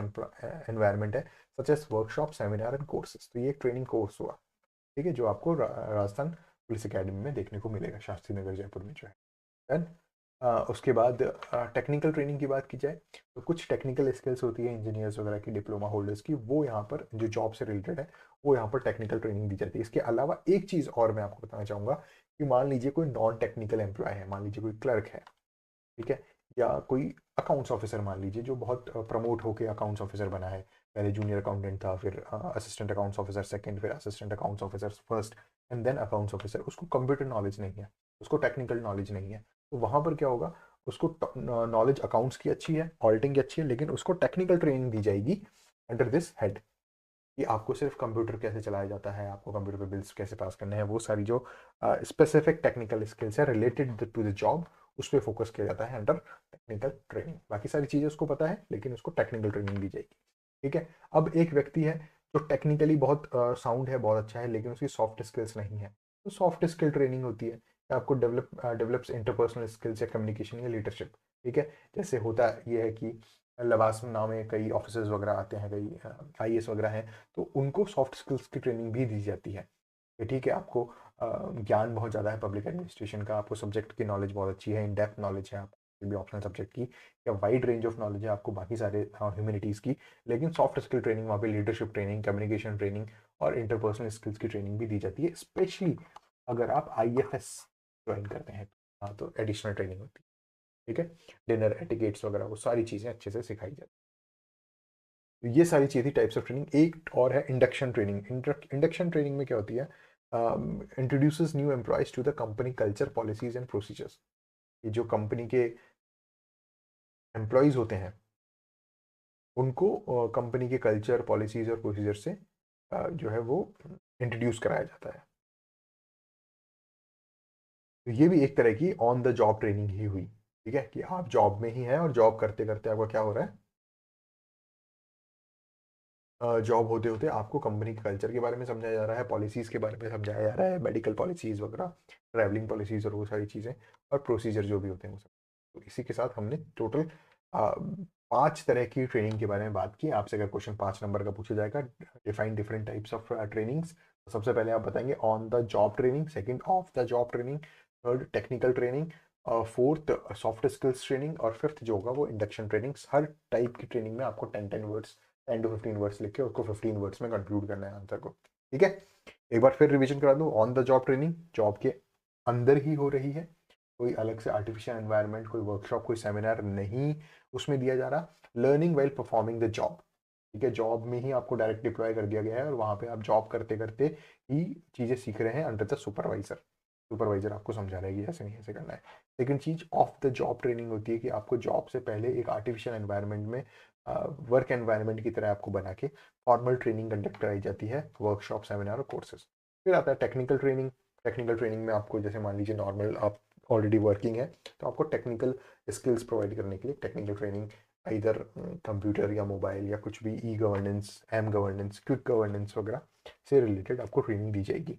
एनवायरनमेंट है, such as workshop, seminar and courses. तो ये एक ट्रेनिंग कोर्स हुआ, ठीक है, जो आपको राजस्थान पुलिस अकेडमी में देखने को मिलेगा, शास्त्री नगर जयपुर में जो है। देन उसके बाद टेक्निकल ट्रेनिंग की बात की जाए, तो कुछ टेक्निकल स्किल्स होती है इंजीनियर्स वगैरह की, डिप्लोमा होल्डर्स की, वो यहाँ पर जो जॉब से रिलेटेड है, वो यहाँ पर टेक्निकल ट्रेनिंग दी जाती है। इसके अलावा एक चीज़ और मैं आपको बताना चाहूँगा कि मान लीजिए कोई नॉन टेक्निकल एम्प्लॉय है, मान लीजिए कोई क्लर्क है, ठीक है, या कोई अकाउंट्स ऑफिसर मान लीजिए, जो बहुत प्रमोट होकर अकाउंट्स ऑफिसर बना है। पहले जूनियर अकाउंटेंट था, फिर असिस्टेंट अकाउंट्स ऑफिसर सेकंड, फिर assistant accounts officer first, and then accounts officer. उसको कंप्यूटर नॉलेज नहीं है, उसको टेक्निकल नॉलेज नहीं है, तो वहाँ पर क्या होगा, उसको नॉलेज अकाउंट्स की अच्छी है, ऑडिटिंग की अच्छी है, लेकिन उसको टेक्निकल ट्रेनिंग दी जाएगी अंडर दिस हेड, कि आपको सिर्फ कंप्यूटर कैसे चलाया जाता है, आपको कंप्यूटर पे बिल्स कैसे पास करने हैं, वो सारी जो स्पेसिफिक टेक्निकल स्किल्स है रिलेटेड टू द जॉब, उस पर फोकस किया जाता है अंडर टेक्निकल ट्रेनिंग। बाकी सारी चीज़ें उसको पता है, लेकिन उसको टेक्निकल ट्रेनिंग दी जाएगी। ठीक है, अब एक व्यक्ति है जो टेक्निकली बहुत साउंड है, बहुत अच्छा है, लेकिन उसकी सॉफ्ट स्किल्स नहीं है, तो सॉफ्ट स्किल ट्रेनिंग होती है कि आपको डेवलप्स इंटरपर्सनल स्किल्स या कम्युनिकेशन या लीडरशिप। ठीक है, जैसे होता ये है कि लवास नाम में कई ऑफिसर्स वगैरह आते हैं, कई आईएएस वगैरह हैं, तो उनको सॉफ्ट स्किल्स की ट्रेनिंग भी दी जाती है। कि ठीक है आपको ज्ञान बहुत ज़्यादा है पब्लिक एडमिनिस्ट्रेशन का, आपको सब्जेक्ट की नॉलेज बहुत अच्छी है, इन डेप्थ नॉलेज है आपको भी ऑप्शनल सब्जेक्ट की, या वाइड रेंज ऑफ नॉलेज है आपको बाकी सारे ह्यूमैनिटीज़ की, लेकिन सॉफ्ट स्किल ट्रेनिंग वहाँ पे लीडरशिप ट्रेनिंग, कम्युनिकेशन ट्रेनिंग और इंटरपर्सनल स्किल्स की ट्रेनिंग भी दी जाती है, स्पेशली अगर आप IFS ज्वाइन करते हैं। हाँ, तो एडिशनल ट्रेनिंग होती है, ठीक है। डिनर एटिकेट्स वगैरह वो सारी चीज़ें अच्छे से सिखाई जाती है। तो ये सारी चीज़ें टाइप्स ऑफ ट्रेनिंग। एक और है इंडक्शन ट्रेनिंग। इंडक्शन ट्रेनिंग में क्या होती है, introduces new employees to the company culture, policies and procedures. ये जो कंपनी के एम्प्लॉयज होते हैं उनको कंपनी के कल्चर, पॉलिसीज और प्रोसीजर से जो है वो इंट्रोड्यूस कराया जाता है। तो ये भी एक तरह की ऑन द जॉब ट्रेनिंग ही हुई, ठीक है, कि आप जॉब में ही हैं और जॉब करते करते आपका क्या हो रहा है, जॉब होते होते आपको कंपनी के कल्चर के बारे में समझाया जा रहा है, पॉलिसीज़ के बारे में समझाया जा रहा है, मेडिकल पॉलिसीज़ वगैरह, ट्रैवलिंग पॉलिसीज़ और वो सारी चीज़ें और प्रोसीजर जो भी होते हैं वो सब। तो इसी के साथ हमने टोटल 5 तरह की ट्रेनिंग के बारे में बात की। आपसे अगर क्वेश्चन 5 नंबर का पूछा जाएगा, define different types of trainings, तो सबसे पहले आप बताएंगे on the job training, second of the job training, third technical training, fourth soft skills training और फिफ्थ जो होगा वो इंडक्शन ट्रेनिंग। हर टाइप की ट्रेनिंग में आपको 10 वर्ड्स, 10 to 15 वर्ड्स लिख के उसको 15 वर्ड्स में कंक्लूड करना है आंसर को, ठीक है। एक बार फिर रिवीजन करा दूं, on the job training job के अंदर ही हो रही है, कोई अलग से आर्टिफिशियल एनवायरनमेंट, कोई वर्कशॉप, कोई सेमिनार नहीं उसमें दिया जा रहा। Learning while performing the job, ठीक है, जॉब में ही आपको डायरेक्ट डिप्लॉय कर दिया गया है और वहां पे आप जॉब करते करते ही चीजें सीख रहे हैं अंडर द सुपरवाइजर। सुपरवाइजर आपको समझा रहा है कि ऐसे नहीं ऐसे करना है। सेकंड चीज ऑफ द जॉब ट्रेनिंग होती है कि आपको जॉब से पहले एक आर्टिफिशियल एनवायरनमेंट में वर्क एनवायरनमेंट की तरह आपको बना के फॉर्मल ट्रेनिंग कंडक्ट कराई जाती है, वर्कशॉप, सेमिनार और कोर्सेज। फिर आता है टेक्निकल ट्रेनिंग। टेक्निकल ट्रेनिंग में आपको जैसे मान लीजिए नॉर्मल आप ऑलरेडी वर्किंग है तो आपको टेक्निकल स्किल्स प्रोवाइड करने के लिए टेक्निकल ट्रेनिंग इधर कंप्यूटर या मोबाइल या कुछ भी e governance, M governance, quick governance वगैरह से रिलेटेड आपको ट्रेनिंग दी जाएगी।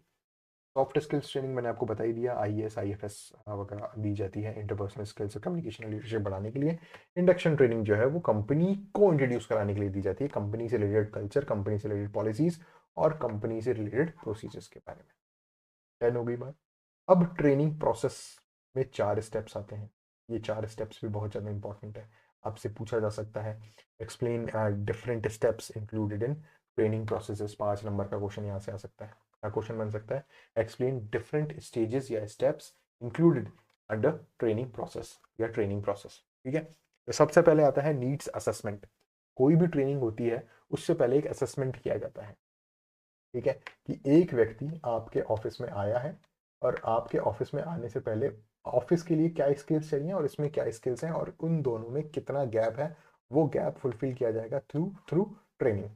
सॉफ्ट स्किल्स ट्रेनिंग मैंने आपको बता ही दिया, IAS IFS वगैरह दी जाती है इंटरपर्सनल स्किल्स और कम्युनिकेशन और लीडरशिप बढ़ाने के लिए। इंडक्शन ट्रेनिंग जो है वो कंपनी को इंट्रोड्यूस कराने के लिए दी जाती है, कंपनी से रिलेटेड कल्चर, कंपनी से रिलेटेड पॉलिसीज और कंपनी से रिलेटेड प्रोसीजर्स के बारे में। 10 हो गई बात। अब ट्रेनिंग प्रोसेस में 4 स्टेप्स आते हैं। ये 4 स्टेप्स भी बहुत ज़्यादा इंपॉर्टेंट है, आपसे पूछा जा सकता है। Explain different steps included in training processes, 5 number का क्वेश्चन यहाँ से आ सकता है। क्या क्वेश्चन बन सकता है, एक्सप्लेन डिफरेंट स्टेजेस या steps included under training process या ट्रेनिंग प्रोसेस, ठीक है। तो सबसे पहले आता है नीड्स असेसमेंट। कोई भी ट्रेनिंग होती है उससे पहले एक असेसमेंट किया जाता है, ठीक है, कि एक व्यक्ति आपके ऑफिस में आया है और आपके ऑफिस में आने से पहले ऑफिस के लिए क्या स्किल्स चाहिए और इसमें क्या स्किल्स हैं और उन दोनों में कितना गैप है, वो गैप फुलफिल किया जाएगा थ्रू थ्रू ट्रेनिंग,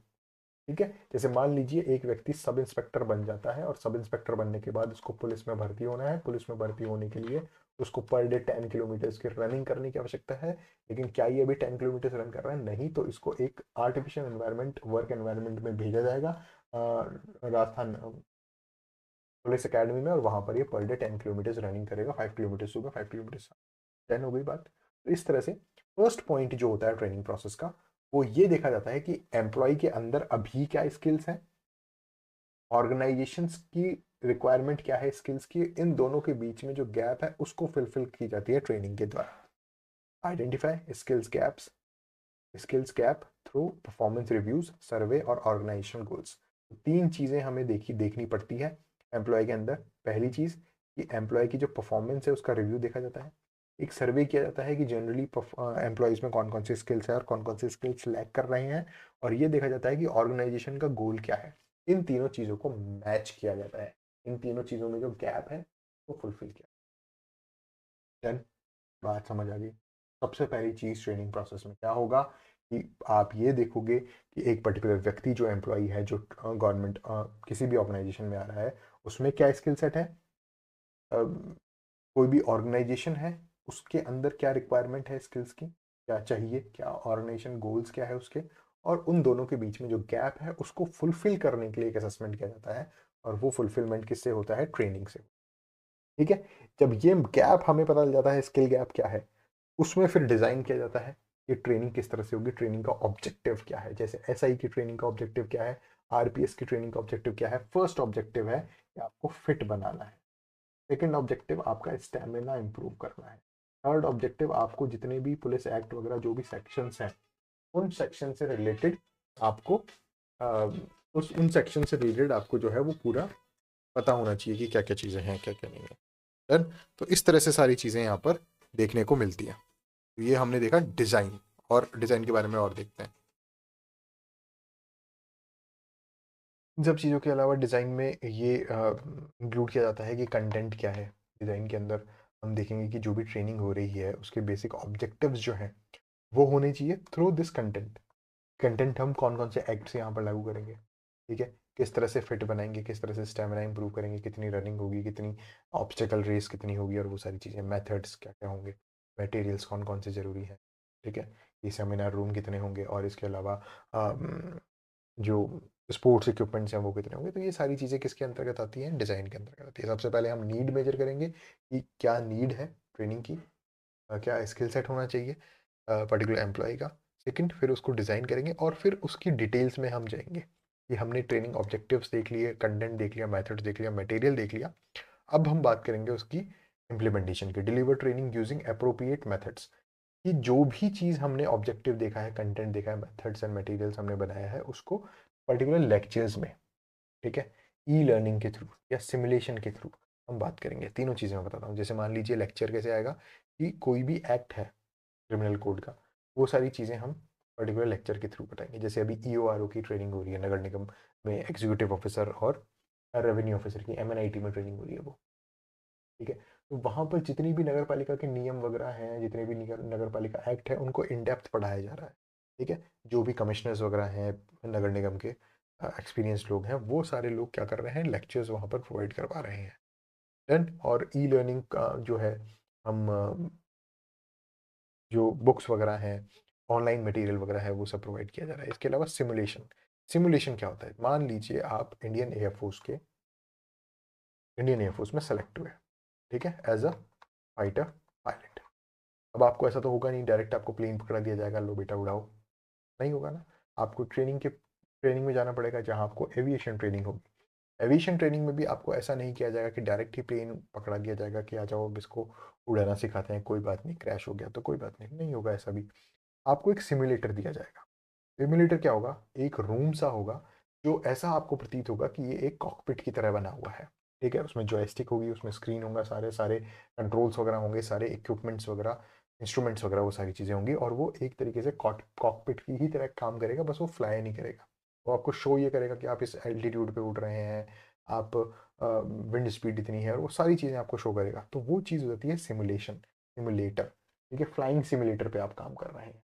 ठीक है। जैसे मान लीजिए एक व्यक्ति सब इंस्पेक्टर बन जाता है और सब इंस्पेक्टर बनने के बाद उसको पुलिस में भर्ती होना है। पुलिस में भर्ती होने के लिए उसको पर डे 10 किलोमीटर की रनिंग करने की आवश्यकता है। लेकिन क्या ये अभी 10 किलोमीटर रन कर रहा है, नहीं, तो इसको एक आर्टिफिशियल एनवायरनमेंट, वर्क एनवायरनमेंट में भेजा जाएगा राजस्थान पुलिस अकेडमी में, और वहां पर ये पर डे 10 किलोमीटर रनिंग करेगा, 5 किलोमीटर सुबह, 5 किलोमीटर। 10 हो गई बात। तो इस तरह से फर्स्ट पॉइंट जो होता है ट्रेनिंग प्रोसेस का, वो ये देखा जाता है कि एम्प्लॉय के अंदर अभी क्या स्किल्स हैं, ऑर्गेनाइजेशंस की रिक्वायरमेंट क्या है स्किल्स की, इन दोनों के बीच में जो गैप है उसको फुलफिल की जाती है ट्रेनिंग के द्वारा। Identify skills gap through performance reviews, survey और ऑर्गेनाइजेशन गोल्स। 3 चीजें हमें देखनी पड़ती है एम्प्लॉय के अंदर। पहली चीज कि एम्प्लॉय की जो परफॉर्मेंस है उसका रिव्यू देखा जाता है। एक सर्वे किया जाता है कि जनरली एम्प्लॉयज में कौन कौन से स्किल्स है और कौन कौन से स्किल्स लैक कर रहे हैं, और ये देखा जाता है कि ऑर्गेनाइजेशन का गोल क्या है। इन तीनों चीजों को मैच किया जाता है, इन तीनों चीजों में जो गैप है वो फुलफिल किया। डन, बात समझ आ गई। सबसे पहली चीज ट्रेनिंग प्रोसेस में क्या होगा कि आप ये देखोगे कि एक पर्टिकुलर व्यक्ति जो एम्प्लॉई है, जो गवर्नमेंट किसी भी ऑर्गेनाइजेशन में आ रहा है, उसमें क्या स्किल सेट है, कोई भी ऑर्गेनाइजेशन है उसके अंदर क्या रिक्वायरमेंट है स्किल्स की, क्या चाहिए, क्या ऑर्गेनाइजेशन गोल्स क्या है उसके, और उन दोनों के बीच में जो गैप है उसको फुलफिल करने के लिए एक असेसमेंट किया जाता है, और वो फुलफिलमेंट किससे होता है, ट्रेनिंग से, ठीक है। जब ये गैप हमें पता चल जाता है स्किल गैप क्या है, उसमें फिर डिजाइन किया जाता है कि ट्रेनिंग किस तरह से होगी, ट्रेनिंग का ऑब्जेक्टिव क्या है। जैसे SI की ट्रेनिंग का ऑब्जेक्टिव क्या है, RPS की ट्रेनिंग का ऑब्जेक्टिव क्या है। फर्स्ट ऑब्जेक्टिव है कि आपको फिट बनाना है। सेकंड ऑब्जेक्टिव आपका स्टेमिना इंप्रूव करना है। थर्ड ऑब्जेक्टिव आपको जितने भी पुलिस एक्ट वगैरह जो भी सेक्शंस हैं उन सेक्शन से रिलेटेड आपको उस उन सेक्शन से रिलेटेड आपको जो है वो पूरा पता होना चाहिए कि क्या क्या चीज़ें हैं क्या क्या नहीं है। डन। तो इस तरह से सारी चीज़ें यहाँ पर देखने को मिलती हैं। तो ये हमने देखा डिज़ाइन, और डिज़ाइन के बारे में और देखते हैं। इन सब चीज़ों के अलावा डिज़ाइन में ये इंक्लूड किया जाता है कि कंटेंट क्या है डिज़ाइन के अंदर। हम देखेंगे कि जो भी ट्रेनिंग हो रही है उसके बेसिक ऑब्जेक्टिव्स जो हैं वो होने चाहिए थ्रू दिस कंटेंट। कंटेंट हम कौन कौन से एक्ट्स यहाँ पर लागू करेंगे, ठीक है, किस तरह से फिट बनाएंगे, किस तरह से स्टेमिना इंप्रूव करेंगे, कितनी रनिंग होगी, कितनी ऑब्स्टिकल रेस कितनी होगी, और वो सारी चीज़ें, मेथड्स क्या क्या होंगे, मटेरियल्स कौन कौन से ज़रूरी हैं, ठीक है, ये सेमिनार रूम कितने होंगे, और इसके अलावा जो स्पोर्ट्स इक्विपमेंट्स हैं वो कितने होंगे। तो ये सारी चीज़ें किसके अंतर्गत आती हैं, डिज़ाइन के अंतर्गत आती है। सबसे पहले हम नीड मेजर करेंगे कि क्या नीड है ट्रेनिंग की, क्या स्किल सेट होना चाहिए पर्टिकुलर एम्प्लॉय का। सेकंड, फिर उसको डिज़ाइन करेंगे और फिर उसकी डिटेल्स में हम जाएंगे कि हमने ट्रेनिंग ऑब्जेक्टिव्स देख लिए, कंटेंट देख लिया, मेथड्स देख लिया, मटेरियल देख लिया। अब हम बात करेंगे उसकी इम्प्लीमेंटेशन की। Deliver training using appropriate methods, कि जो भी चीज़ हमने ऑब्जेक्टिव देखा है, कंटेंट देखा है, मेथड्स एंड मटेरियल्स हमने बनाया है उसको पर्टिकुलर लेक्चर्स में, ठीक है, ई लर्निंग के थ्रू या सिमुलेशन के थ्रू हम बात करेंगे। तीनों चीज़ें मैं बताता हूँ। जैसे मान लीजिए लेक्चर कैसे आएगा कि कोई भी एक्ट है क्रिमिनल कोड का, वो सारी चीज़ें हम पर्टिकुलर लेक्चर के थ्रू बताएंगे। जैसे अभी EORO की ट्रेनिंग हो रही है नगर निगम में, एग्जीक्यूटिव ऑफिसर और रेवेन्यू ऑफिसर की MNIT में ट्रेनिंग हो रही है वो, ठीक है। तो वहाँ पर जितनी भी नगर पालिका के नियम वगैरह हैं, जितने भी नगर पालिका एक्ट है, उनको इन डेप्थ पढ़ाया जा रहा है, ठीक है। जो भी कमिश्नर्स वगैरह हैं नगर निगम के, एक्सपीरियंस लोग हैं, वो सारे लोग क्या कर रहे हैं, लेक्चर्स वहाँ पर प्रोवाइड करवा रहे हैं। देन और ई लर्निंग का जो है, हम जो बुक्स वगैरह हैं, ऑनलाइन मटेरियल वगैरह है, वो सब प्रोवाइड किया जा रहा है। इसके अलावा सिमुलेशन। सिमुलेशन क्या होता है, मान लीजिए आप इंडियन एयरफोर्स में सेलेक्ट हुए, ठीक है, एज अ फाइटर पायलट। अब आपको ऐसा तो होगा नहीं डायरेक्ट आपको प्लेन पकड़ा दिया जाएगा, लो बेटा उड़ाओ, नहीं होगा ना। आपको ट्रेनिंग में जाना पड़ेगा जहाँ आपको एविएशन ट्रेनिंग होगी। एविएशन ट्रेनिंग में भी आपको ऐसा नहीं किया जाएगा कि डायरेक्ट ही प्लेन पकड़ा दिया जाएगा कि आ जाओ अब इसको उड़ाना सिखाते हैं, कोई बात नहीं, क्रैश हो गया तो कोई बात नहीं, नहीं होगा ऐसा भी। आपको एक सिमुलेटर दिया जाएगा। सिमुलेटर क्या होगा, एक रूम सा होगा जो ऐसा आपको प्रतीत होगा कि ये एक कॉकपिट की तरह बना हुआ है, ठीक है। उसमें जॉयस्टिक होगी, उसमें स्क्रीन होगा, सारे सारे कंट्रोल्स वगैरह होंगे, सारे इक्विपमेंट्स वगैरह, इंस्ट्रूमेंट्स वगैरह, वो सारी चीज़ें होंगी, और वो एक तरीके से कॉकपिट की ही तरह काम करेगा, बस वो फ्लाई नहीं करेगा। वो आपको शो ये करेगा कि आप इस एल्टीट्यूड पे उड़ रहे हैं, आप विंड स्पीड इतनी है, और वो सारी चीज़ें आपको शो करेगा। तो वो चीज़ होती है सिमुलेशन, सिमुलेटर, ठीक है, फ्लाइंग सिमुलेटर पे आप काम कर रहे हैं।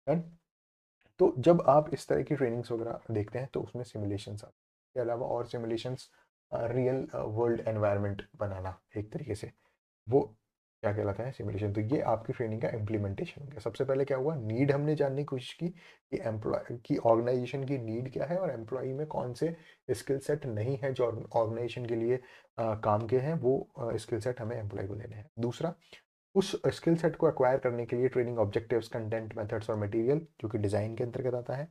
Done? तो जब आप इस तरह की ट्रेनिंग्स वगैरह देखते हैं तो उसमें सिमुलेशंस आते हैं। इसके अलावा और सिमुलेशंस, रियल वर्ल्ड एनवायरनमेंट बनाना एक तरीके से, वो क्या कहलाता है, सिमुलेशन। तो ये आपकी ट्रेनिंग का इम्प्लीमेंटेशन हो गया। सबसे पहले क्या हुआ, नीड हमने जानने की कोशिश की कि एम्प्लॉय की, ऑर्गेनाइजेशन की नीड क्या है और एम्प्लॉय में कौन से स्किल सेट नहीं है जो ऑर्गेनाइजेशन के लिए काम के हैं, वो स्किल सेट हमें एम्प्लॉय को देने हैं। दूसरा, उस स्किल सेट को एक्वायर करने के लिए ट्रेनिंग ऑब्जेक्टिव्स, कंटेंट, मेथड्स और मटेरियल जो कि डिज़ाइन के अंतर्गत आता है।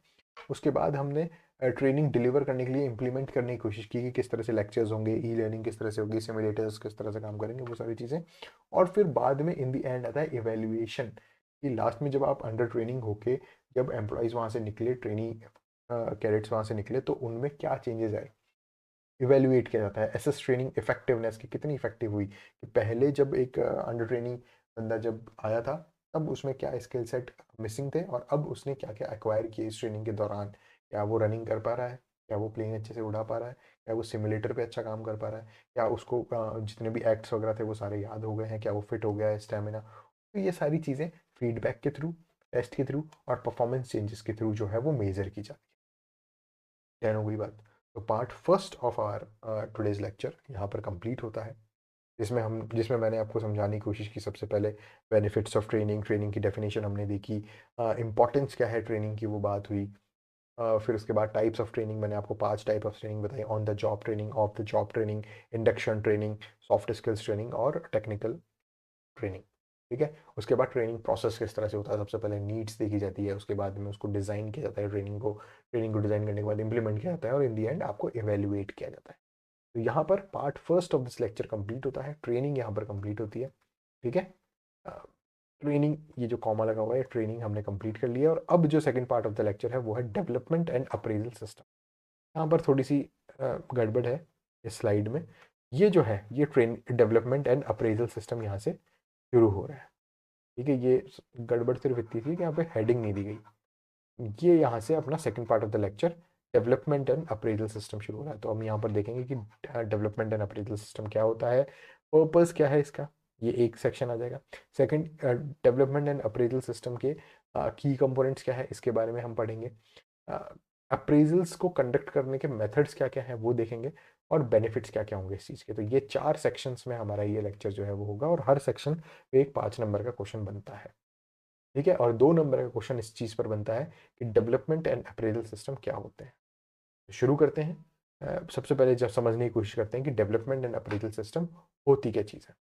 उसके बाद हमने ट्रेनिंग डिलीवर करने के लिए इम्प्लीमेंट करने की कोशिश की कि किस तरह से लेक्चर्स होंगे, ई लर्निंग किस तरह से होगी, सिमुलेटर्स किस तरह से काम करेंगे, वो सारी चीज़ें। और फिर बाद में इन द एंड आता है इवेल्युएशन, कि लास्ट में जब आप अंडर ट्रेनिंग होके, जब एम्प्लॉयज़ वहाँ से निकले, ट्रेनिंग कैडेट्स वहाँ से निकले, तो उनमें क्या चेंजेस आए, इवेल्युएट किया जाता है। एसएस ट्रेनिंग इफेक्टिवनेस की कितनी इफेक्टिव हुई, कि पहले जब एक अंडर ट्रेनिंग बंदा जब आया था तब उसमें क्या स्किल सेट मिसिंग थे, और अब उसने क्या क्या एक्वायर किए इस ट्रेनिंग के दौरान। क्या वो रनिंग कर पा रहा है, क्या वो प्लेन अच्छे से उड़ा पा रहा है, क्या वो सिमुलेटर पे अच्छा काम कर पा रहा है, क्या उसको जितने भी एक्ट्स वगैरह थे वो सारे याद हो गए हैं, क्या वो फिट हो गया है, स्टेमिना। तो ये सारी चीज़ें फीडबैक के थ्रू, टेस्ट के थ्रू और परफॉर्मेंस चेंजेस के थ्रू जो है वो मेजर की जाती है। डन हो गई बात। तो part first of our today's lecture यहाँ पर कंप्लीट होता है, जिसमें मैंने आपको समझाने की कोशिश की। सबसे पहले बेनिफिट्स ऑफ ट्रेनिंग, ट्रेनिंग की डेफिनेशन हमने देखी, इंपॉर्टेंस क्या है ट्रेनिंग की वो बात हुई। फिर उसके बाद टाइप्स ऑफ ट्रेनिंग, मैंने आपको 5 टाइप ऑफ ट्रेनिंग बताई, on the job training, of the job training, induction training, soft skills training और टेक्निकल ट्रेनिंग, ठीक है। उसके बाद ट्रेनिंग प्रोसेस किस तरह से होता है, सबसे पहले नीड्स देखी जाती है, उसके बाद में उसको डिज़ाइन किया जाता है, ट्रेनिंग को डिज़ाइन करने के बाद इंप्लीमेंट किया जाता है, और इन दी एंड आपको इवेल्युएट किया जाता है। तो यहाँ पर part first of this lecture complete होता है, ट्रेनिंग यहाँ पर कंप्लीट होती है। ठीक है, ट्रेनिंग, ये जो कॉमा लगा हुआ है, ट्रेनिंग हमने कंप्लीट कर लिया। और अब जो second part of the lecture है वो है डेवलपमेंट एंड अप्रेजल सिस्टम। यहाँ पर थोड़ी सी गड़बड़ है इस स्लाइड में। ये जो है ये डेवलपमेंट एंड अप्रेजल सिस्टम यहाँ से शुरू हो रहा है। ठीक है, ये गड़बड़ सिर्फ इतनी थी कि यहाँ पे हेडिंग नहीं दी गई। ये यहाँ से अपना second part of the lecture development and appraisal system शुरू हो रहा है। तो हम यहाँ पर देखेंगे कि डेवलपमेंट एंड अप्रेजल सिस्टम क्या होता है, पर्पस क्या है इसका, ये एक सेक्शन आ जाएगा। Second, development and appraisal system के की कंपोनेंट्स क्या है, इसके बारे में हम पढ़ेंगे। अप्रेजल्स को कंडक्ट करने के मेथड्स क्या क्या हैं वो देखेंगे, और बेनिफिट्स क्या क्या होंगे इस चीज़ के। तो ये 4 सेक्शंस में हमारा ये लेक्चर जो है वो होगा, और हर सेक्शन पे एक 5 नंबर का क्वेश्चन बनता है। ठीक है, और 2 नंबर का क्वेश्चन इस चीज़ पर बनता है कि डेवलपमेंट एंड अप्रेजल सिस्टम क्या होते हैं। तो शुरू करते हैं। सबसे पहले जब समझने की कोशिश करते हैं कि डेवलपमेंट एंड अप्रेजल सिस्टम होती क्या चीज़ है।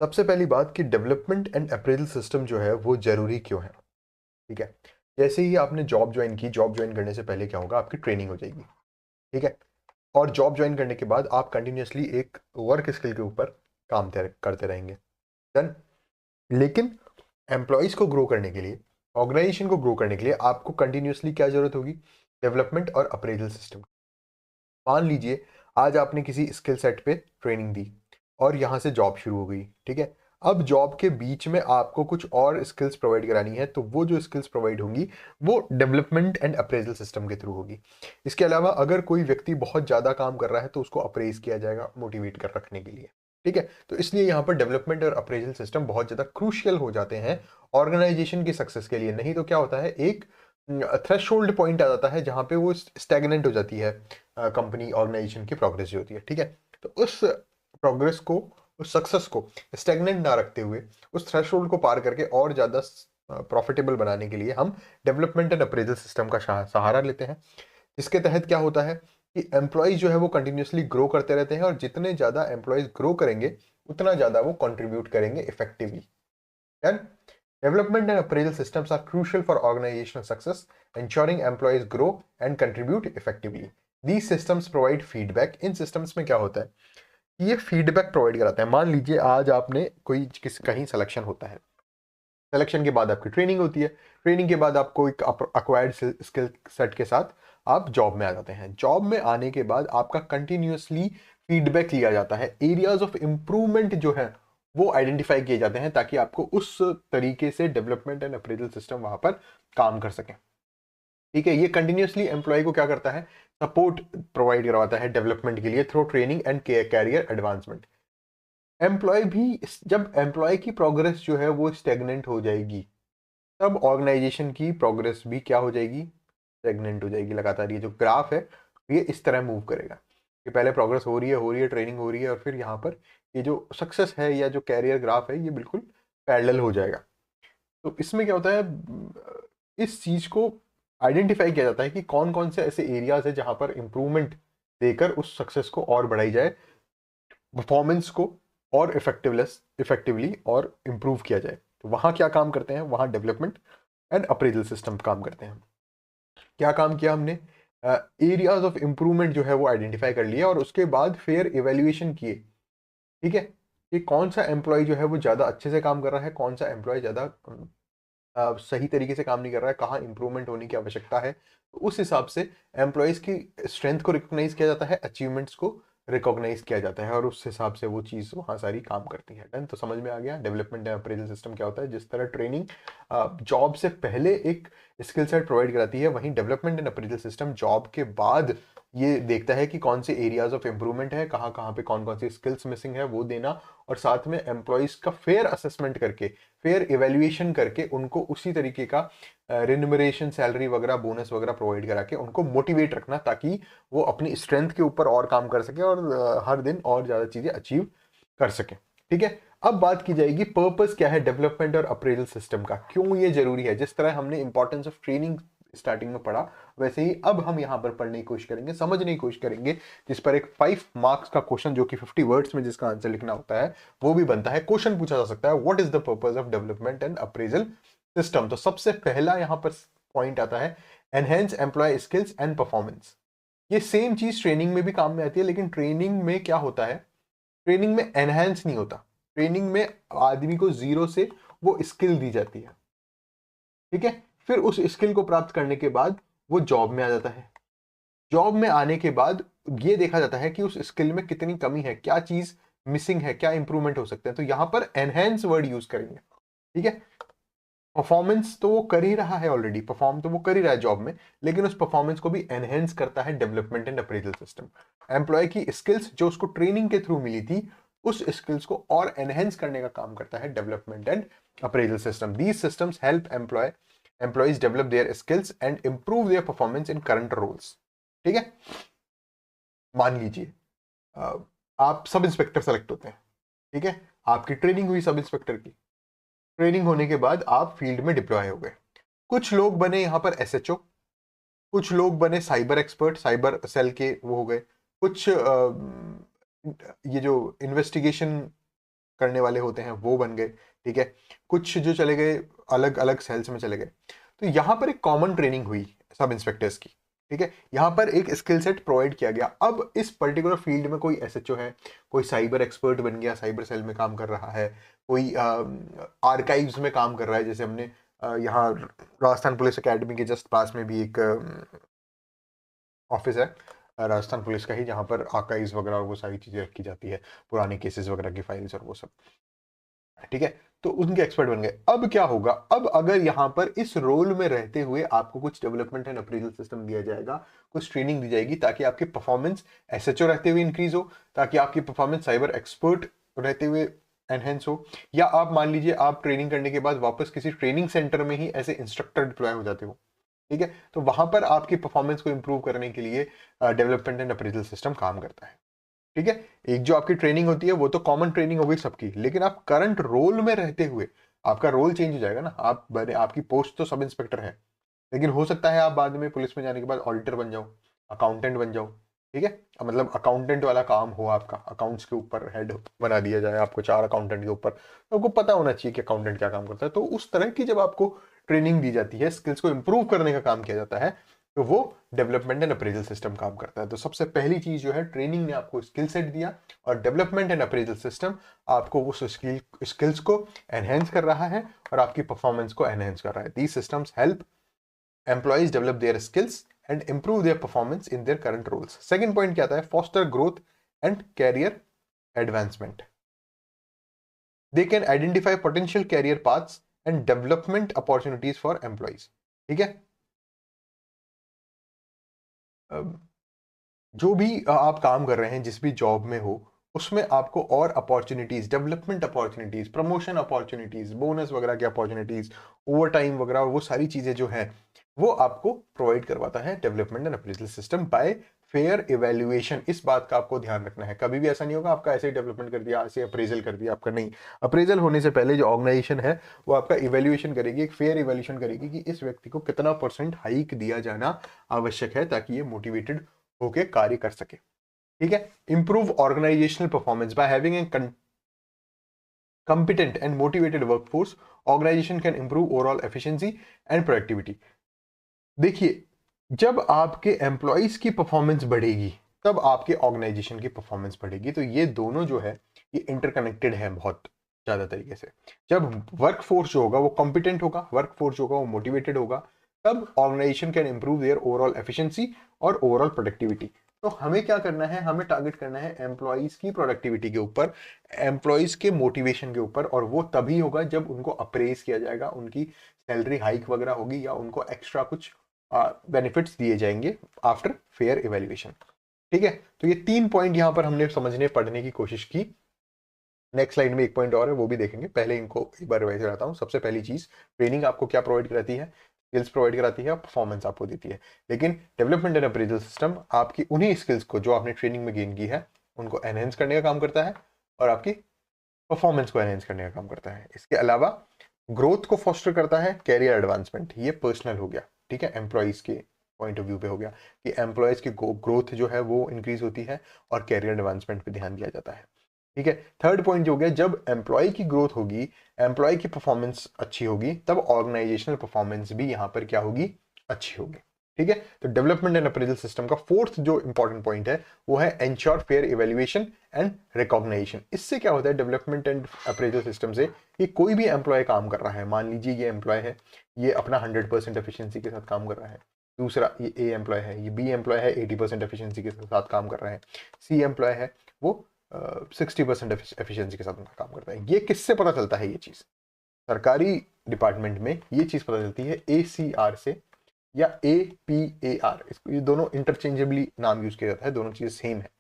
सबसे पहली बात कि डेवलपमेंट एंड अप्रेजल सिस्टम जो है वो जरूरी क्यों है। ठीक है, जैसे ही आपने जॉब ज्वाइन की, जॉब ज्वाइन करने से पहले क्या होगा, आपकी ट्रेनिंग हो जाएगी। ठीक है, और जॉब ज्वाइन करने के बाद आप कंटिन्यूसली एक वर्क स्किल के ऊपर काम करते रहेंगे। डन। लेकिन एम्प्लॉयज़ को ग्रो करने के लिए, ऑर्गेनाइजेशन को ग्रो करने के लिए आपको कंटिन्यूसली क्या जरूरत होगी, डेवलपमेंट और अप्रेजल सिस्टम। मान लीजिए आज आपने किसी स्किल सेट पे ट्रेनिंग दी और यहाँ से जॉब शुरू हो गई। ठीक है, अब जॉब के बीच में आपको कुछ और स्किल्स प्रोवाइड करानी है, तो वो जो स्किल्स प्रोवाइड होंगी वो डेवलपमेंट एंड अप्रेजल सिस्टम के थ्रू होगी। इसके अलावा अगर कोई व्यक्ति बहुत ज़्यादा काम कर रहा है तो उसको अप्रेज किया जाएगा मोटिवेट कर रखने के लिए। ठीक है, तो इसलिए यहाँ पर डेवलपमेंट और अप्रेजल सिस्टम बहुत ज़्यादा क्रूशियल हो जाते हैं ऑर्गेनाइजेशन की सक्सेस के लिए। नहीं तो क्या होता है, एक थ्रेशोल्ड पॉइंट आ जाता है जहाँ पे वो स्टैग्नेंट हो जाती है कंपनी, ऑर्गेनाइजेशन की प्रोग्रेस जो होती है। ठीक है, तो उस प्रोग्रेस को, उस सक्सेस को स्टैग्नेंट ना रखते हुए उस थ्रेशोल्ड को पार करके और ज़्यादा प्रॉफिटेबल बनाने के लिए हम डेवलपमेंट एंड अप्रेजल सिस्टम का सहारा लेते हैं। जिसके तहत क्या होता है कि एम्प्लॉयज जो है वो कंटिन्यूसली ग्रो करते रहते हैं, और जितने ज़्यादा एम्प्लॉयज ग्रो करेंगे उतना ज़्यादा वो कंट्रीब्यूट करेंगे effectively. Development and appraisal systems are crucial for organizational success, ensuring employees grow and contribute effectively. These systems provide feedback. In systems में क्या होता है, ये feedback provide कराते हैं। मान लीजिए आज आपने कोई कहीं सिलेक्शन होता है, सिलेक्शन के बाद आपकी ट्रेनिंग होती है, ट्रेनिंग के बाद आपको एक अक्वायर्ड स्किल सेट के साथ आप जॉब में आ जाते हैं। जॉब में आने के बाद आपका कंटिन्यूसली फीडबैक लिया जाता है, एरियाज ऑफ इम्प्रूवमेंट जो है वो आइडेंटिफाई किए जाते हैं, ताकि आपको उस तरीके से डेवलपमेंट एंड अप्रेजल सिस्टम वहां पर काम कर सके। ठीक है, ये कंटिन्यूसली एम्प्लॉय को क्या करता है, सपोर्ट प्रोवाइड करवाता है डेवलपमेंट के लिए through training and career advancement. Employee भी, जब एम्प्लॉय की प्रोग्रेस जो है वो स्टेगनेंट हो जाएगी, तब ऑर्गेनाइजेशन की प्रोग्रेस भी क्या हो जाएगी, स्टेगनेंट हो जाएगी। लगातार ये जो ग्राफ है ये इस तरह मूव करेगा कि पहले प्रोग्रेस हो रही है, ट्रेनिंग हो रही है, और फिर यहाँ पर ये जो सक्सेस है या जो कैरियर ग्राफ है ये बिल्कुल पैरेलल हो जाएगा। तो इसमें क्या होता है, इस चीज को आइडेंटिफाई किया जाता है कि कौन कौन से ऐसे एरियाज है जहां पर इंप्रूवमेंट देकर उस सक्सेस को और बढ़ाई जाए, परफॉर्मेंस को और इफेक्टिवली और इम्प्रूव किया जाए। तो वहाँ क्या काम करते हैं, वहाँ डेवलपमेंट एंड अप्रेजल सिस्टम काम करते हैं। क्या काम किया हमने, एरियाज ऑफ इम्प्रूवमेंट जो है वो आइडेंटिफाई कर लिया, और उसके बाद फेयर इवेल्युएशन किए। ठीक है, कि कौन सा एम्प्लॉय जो है वो ज़्यादा अच्छे से काम कर रहा है, कौन सा एम्प्लॉय ज़्यादा सही तरीके से काम नहीं कर रहा है, कहाँ इंप्रूवमेंट होने की आवश्यकता है। तो उस हिसाब से एम्प्लॉयज़ की स्ट्रेंथ को रिकॉग्नाइज किया जाता है, अचीवमेंट्स को रिकॉग्नाइज किया जाता है, और उस हिसाब से वो चीज़ वहाँ सारी काम करती है। डन, तो समझ में आ गया डेवलपमेंट एंड अप्रेजल सिस्टम क्या होता है। जिस तरह ट्रेनिंग जॉब से पहले एक स्किल सेट प्रोवाइड कराती है, वहीं development and appraisal system job के बाद ये देखता है कि कौन से एरियाज ऑफ इम्प्रूवमेंट है, कहाँ कहाँ पे कौन कौन सी स्किल्स मिसिंग है वो देना, और साथ में एम्प्लॉयज़ का फेयर असेसमेंट करके, फेयर इवेल्युएशन करके उनको उसी तरीके का रिन्यूमरेशन, सैलरी वगैरह, बोनस वगैरह प्रोवाइड करा के उनको मोटिवेट रखना, ताकि वो अपनी स्ट्रेंथ के ऊपर और काम कर सके और हर दिन और ज़्यादा चीज़ें अचीव कर सके। ठीक है, अब बात की जाएगी पर्पस क्या है डेवलपमेंट और अप्रेजल सिस्टम का, क्यों ये जरूरी है। जिस तरह हमने इंपॉर्टेंस ऑफ ट्रेनिंग स्टार्टिंग में पढ़ा, वैसे ही अब हम यहाँ पर पढ़ने की कोशिश करेंगे, समझने की कोशिश करेंगे, जिस पर एक 5 मार्क्स का क्वेश्चन, जो कि 50 वर्ड्स में जिसका आंसर लिखना होता है, वो भी बनता है। क्वेश्चन पूछा जा सकता है, what is the purpose of development and appraisal system. तो सबसे पहला यहाँ पर पॉइंट आता है, enhance employee skills and performance. ये सेम चीज ट्रेनिंग में भी काम में आती है, लेकिन ट्रेनिंग में क्या होता है, ट्रेनिंग में एनहेंस नहीं होता। ट्रेनिंग में आदमी को जीरो से वो स्किल दी जाती है, ठीक है। फिर उस स्किल को प्राप्त करने के बाद वो जॉब में आ जाता है। जॉब में आने के बाद ये देखा जाता है कि उस स्किल में कितनी कमी है, क्या चीज मिसिंग है, क्या इंप्रूवमेंट हो सकते हैं। तो यहां पर एनहेंस वर्ड यूज करेंगे, ठीक है। परफॉर्मेंस तो वो कर ही रहा है ऑलरेडी, परफॉर्म तो वो कर ही रहा है जॉब में, लेकिन उस परफॉर्मेंस को भी एनहेंस करता है development and appraisal system. Employee की स्किल्स जो उसको ट्रेनिंग के थ्रू मिली थी, उस स्किल्स को और एनहेंस करने का काम करता है development and appraisal system. These systems help employees develop their skills and improve their performance in current roles, ठीक है। मान लीजिए आप सब इंस्पेक्टर सेलेक्ट होते हैं, ठीक है। आपकी ट्रेनिंग हुई सब इंस्पेक्टर की। ट्रेनिंग होने के बाद आप फील्ड में डिप्लॉय हो गए। कुछ लोग बने यहाँ पर एसएचओ, कुछ लोग बने साइबर एक्सपर्ट, साइबर सेल के वो हो गए। कुछ ये जो इन्वेस्टिगेशन करने वाले होते हैं वो बन गए, ठीक है। कुछ जो चले गए अलग अलग सेल्स में चले गए। तो यहाँ पर एक कॉमन ट्रेनिंग हुई सब इंस्पेक्टर्स की, ठीक है। यहाँ पर एक स्किल सेट प्रोवाइड किया गया। अब इस पर्टिकुलर फील्ड में कोई एसएचओ है, कोई साइबर एक्सपर्ट बन गया, साइबर सेल में काम कर रहा है, कोई आर्काइव्स में काम कर रहा है। जैसे हमने यहाँ राजस्थान पुलिस एकेडमी के जस्ट पास में भी एक ऑफिस है राजस्थान पुलिस का ही, जहाँ पर आर्काइव्स वगैरह और वो सारी चीजें रखी जाती है, पुराने केसेस वगैरह की फाइल्स और वो सब, ठीक है। तो उनके एक्सपर्ट बन गए। अब क्या होगा, अब अगर यहां पर इस रोल में रहते हुए आपको कुछ डेवलपमेंट एंड अप्रेजल सिस्टम दिया जाएगा, कुछ ट्रेनिंग दी जाएगी, ताकि आपकी परफॉर्मेंस एसएचओ रहते हुए इंक्रीज हो, ताकि आपकी परफॉर्मेंस साइबर एक्सपर्ट रहते हुए एनहेंस हो, या आप मान लीजिए आप ट्रेनिंग करने के बाद वापस किसी ट्रेनिंग सेंटर में ही ऐसे इंस्ट्रक्टर डिप्लॉय हो जाते हो, ठीक है। तो वहां पर आपकी परफॉर्मेंस को इंप्रूव करने के लिए डेवलपमेंट एंड अप्रेजल सिस्टम काम करता है, ठीक है। एक जो आपकी ट्रेनिंग होती है वो तो कॉमन ट्रेनिंग हो गई सबकी, लेकिन आप करंट रोल में रहते हुए आपका रोल चेंज हो जाएगा ना। आप बने, आपकी पोस्ट तो सब इंस्पेक्टर है, लेकिन हो सकता है आप बाद में पुलिस में जाने के बाद ऑडिटर बन जाओ, अकाउंटेंट बन जाओ, ठीक है। मतलब अकाउंटेंट वाला काम हो आपका, अकाउंट्स के ऊपर हेड बना दिया जाए आपको, 4 अकाउंटेंट के ऊपर, तो आपको पता होना चाहिए कि अकाउंटेंट क्या काम करता है। तो उस तरह की जब आपको ट्रेनिंग दी जाती है, स्किल्स को इंप्रूव करने का काम किया जाता है, तो वो डेवलपमेंट एंड अप्रेजल सिस्टम काम करता है। तो सबसे पहली चीज जो है, ट्रेनिंग ने आपको स्किल सेट दिया, और डेवलपमेंट एंड अप्रेजल सिस्टम आपको उस स्किल्स को एनहेंस कर रहा है और आपकी परफॉर्मेंस को एनहेंस कर रहा है। These systems help employees develop their skills and improve their performance in their current roles. Second point क्या आता है, foster growth and career advancement. They can identify potential career paths and development opportunities for employees, ठीक है। जो भी आप काम कर रहे हैं, जिस भी जॉब में हो, उसमें आपको और opportunities, development opportunities, promotion opportunities, bonus वगैरह की अपॉर्चुनिटीज, ओवर टाइम वगैरह, वो सारी चीजें जो है वो आपको प्रोवाइड करवाता है development and appraisal system by fair evaluation. इस बात का आपको ध्यान रखना है, कभी भी ऐसा नहीं होगा आपका ऐसे ही डेवलपमेंट कर दिया, ऐसे अप्रेजल कर दिया आपका, नहीं। अप्रेजल होने से पहले जो ऑर्गेनाइजेशन है वो आपका इवेल्युएशन करेगी, एक फेयर इवेल्युएशन करेगी कि इस व्यक्ति को कितना % हाइक दिया जाना आवश्यक है, ताकि ये मोटिवेटेड होके कार्य कर सके, ठीक है। Improve organizational performance by having a competent and motivated workforce, organization can improve overall efficiency and productivity। देखिए, जब आपके एम्प्लॉइज की परफॉर्मेंस बढ़ेगी, तब आपके ऑर्गेनाइजेशन की परफॉर्मेंस बढ़ेगी। तो ये दोनों जो है ये इंटरकनेक्टेड है बहुत ज्यादा तरीके से। जब वर्क फोर्स जो होगा वो कॉम्पिटेंट होगा, वर्क फोर्स जो होगा वो मोटिवेटेड होगा, तब organization can improve their overall efficiency और ओवरऑल प्रोडक्टिविटी। तो हमें क्या करना है, हमें टारगेट करना है एम्प्लॉइज की प्रोडक्टिविटी के ऊपर, एम्प्लॉइज के मोटिवेशन के ऊपर, और वो तभी होगा जब उनको अप्रेज किया जाएगा, उनकी सैलरी हाइक वगैरह होगी, या उनको एक्स्ट्रा कुछ बेनिफिट्स दिए जाएंगे आफ्टर फेयर इवेल्युएशन, ठीक है। तो ये 3 पॉइंट यहां पर हमने समझने पढ़ने की कोशिश की। नेक्स्ट स्लाइड में एक पॉइंट और है, वो भी देखेंगे। पहले इनको एक बार रिवाइज कराता हूँ। सबसे पहली चीज, ट्रेनिंग आपको क्या प्रोवाइड कराती है, स्किल्स प्रोवाइड कराती है, परफॉर्मेंस आपको देती है। लेकिन डेवलपमेंट एंड अप्रेजल सिस्टम आपकी उन्हीं स्किल्स को जो आपने ट्रेनिंग में गेन की है उनको एनहेंस करने का काम करता है, और आपकी परफॉर्मेंस को एनहेंस करने का काम करता है। इसके अलावा ग्रोथ को फोस्टर करता है, कैरियर एडवांसमेंट, ये पर्सनल हो गया, ठीक है, एम्प्लॉइज के पॉइंट ऑफ व्यू पे हो गया कि एम्प्लॉइज की ग्रोथ जो है वो इंक्रीज होती है और कैरियर एडवांसमेंट पे ध्यान दिया जाता है, ठीक है। थर्ड पॉइंट जो हो गया, जब एम्प्लॉय की ग्रोथ होगी, एम्प्लॉय की परफॉर्मेंस अच्छी होगी, तब ऑर्गेनाइजेशनल परफॉर्मेंस भी यहाँ पर क्या होगी, अच्छी होगी, ठीक है। तो डेवलपमेंट एंड अप्रेजल सिस्टम का फोर्थ जो इंपॉर्टेंट पॉइंट है वो है ensure fair evaluation and recognition. इससे क्या होता है डेवलपमेंट एंड अप्रेजल सिस्टम से, कि कोई भी एम्प्लॉय काम कर रहा है, मान लीजिए ये एम्प्लॉय है, ये अपना 100% एफिशिएंसी के साथ काम कर रहा है, दूसरा ये ए एम्प्लॉय है, ये बी एम्प्लॉय है 80% एफिशिएंसी के साथ काम कर रहा है, सी एम्प्लॉय है वो 60% एफिशिएंसी के साथ काम करता है। ये किससे पता चलता है? ये चीज सरकारी डिपार्टमेंट में ये चीज पता चलती है ACR से या APAR। इसको ये दोनों इंटरचेंजेबली नाम यूज किया जाता है, दोनों चीजें सेम है।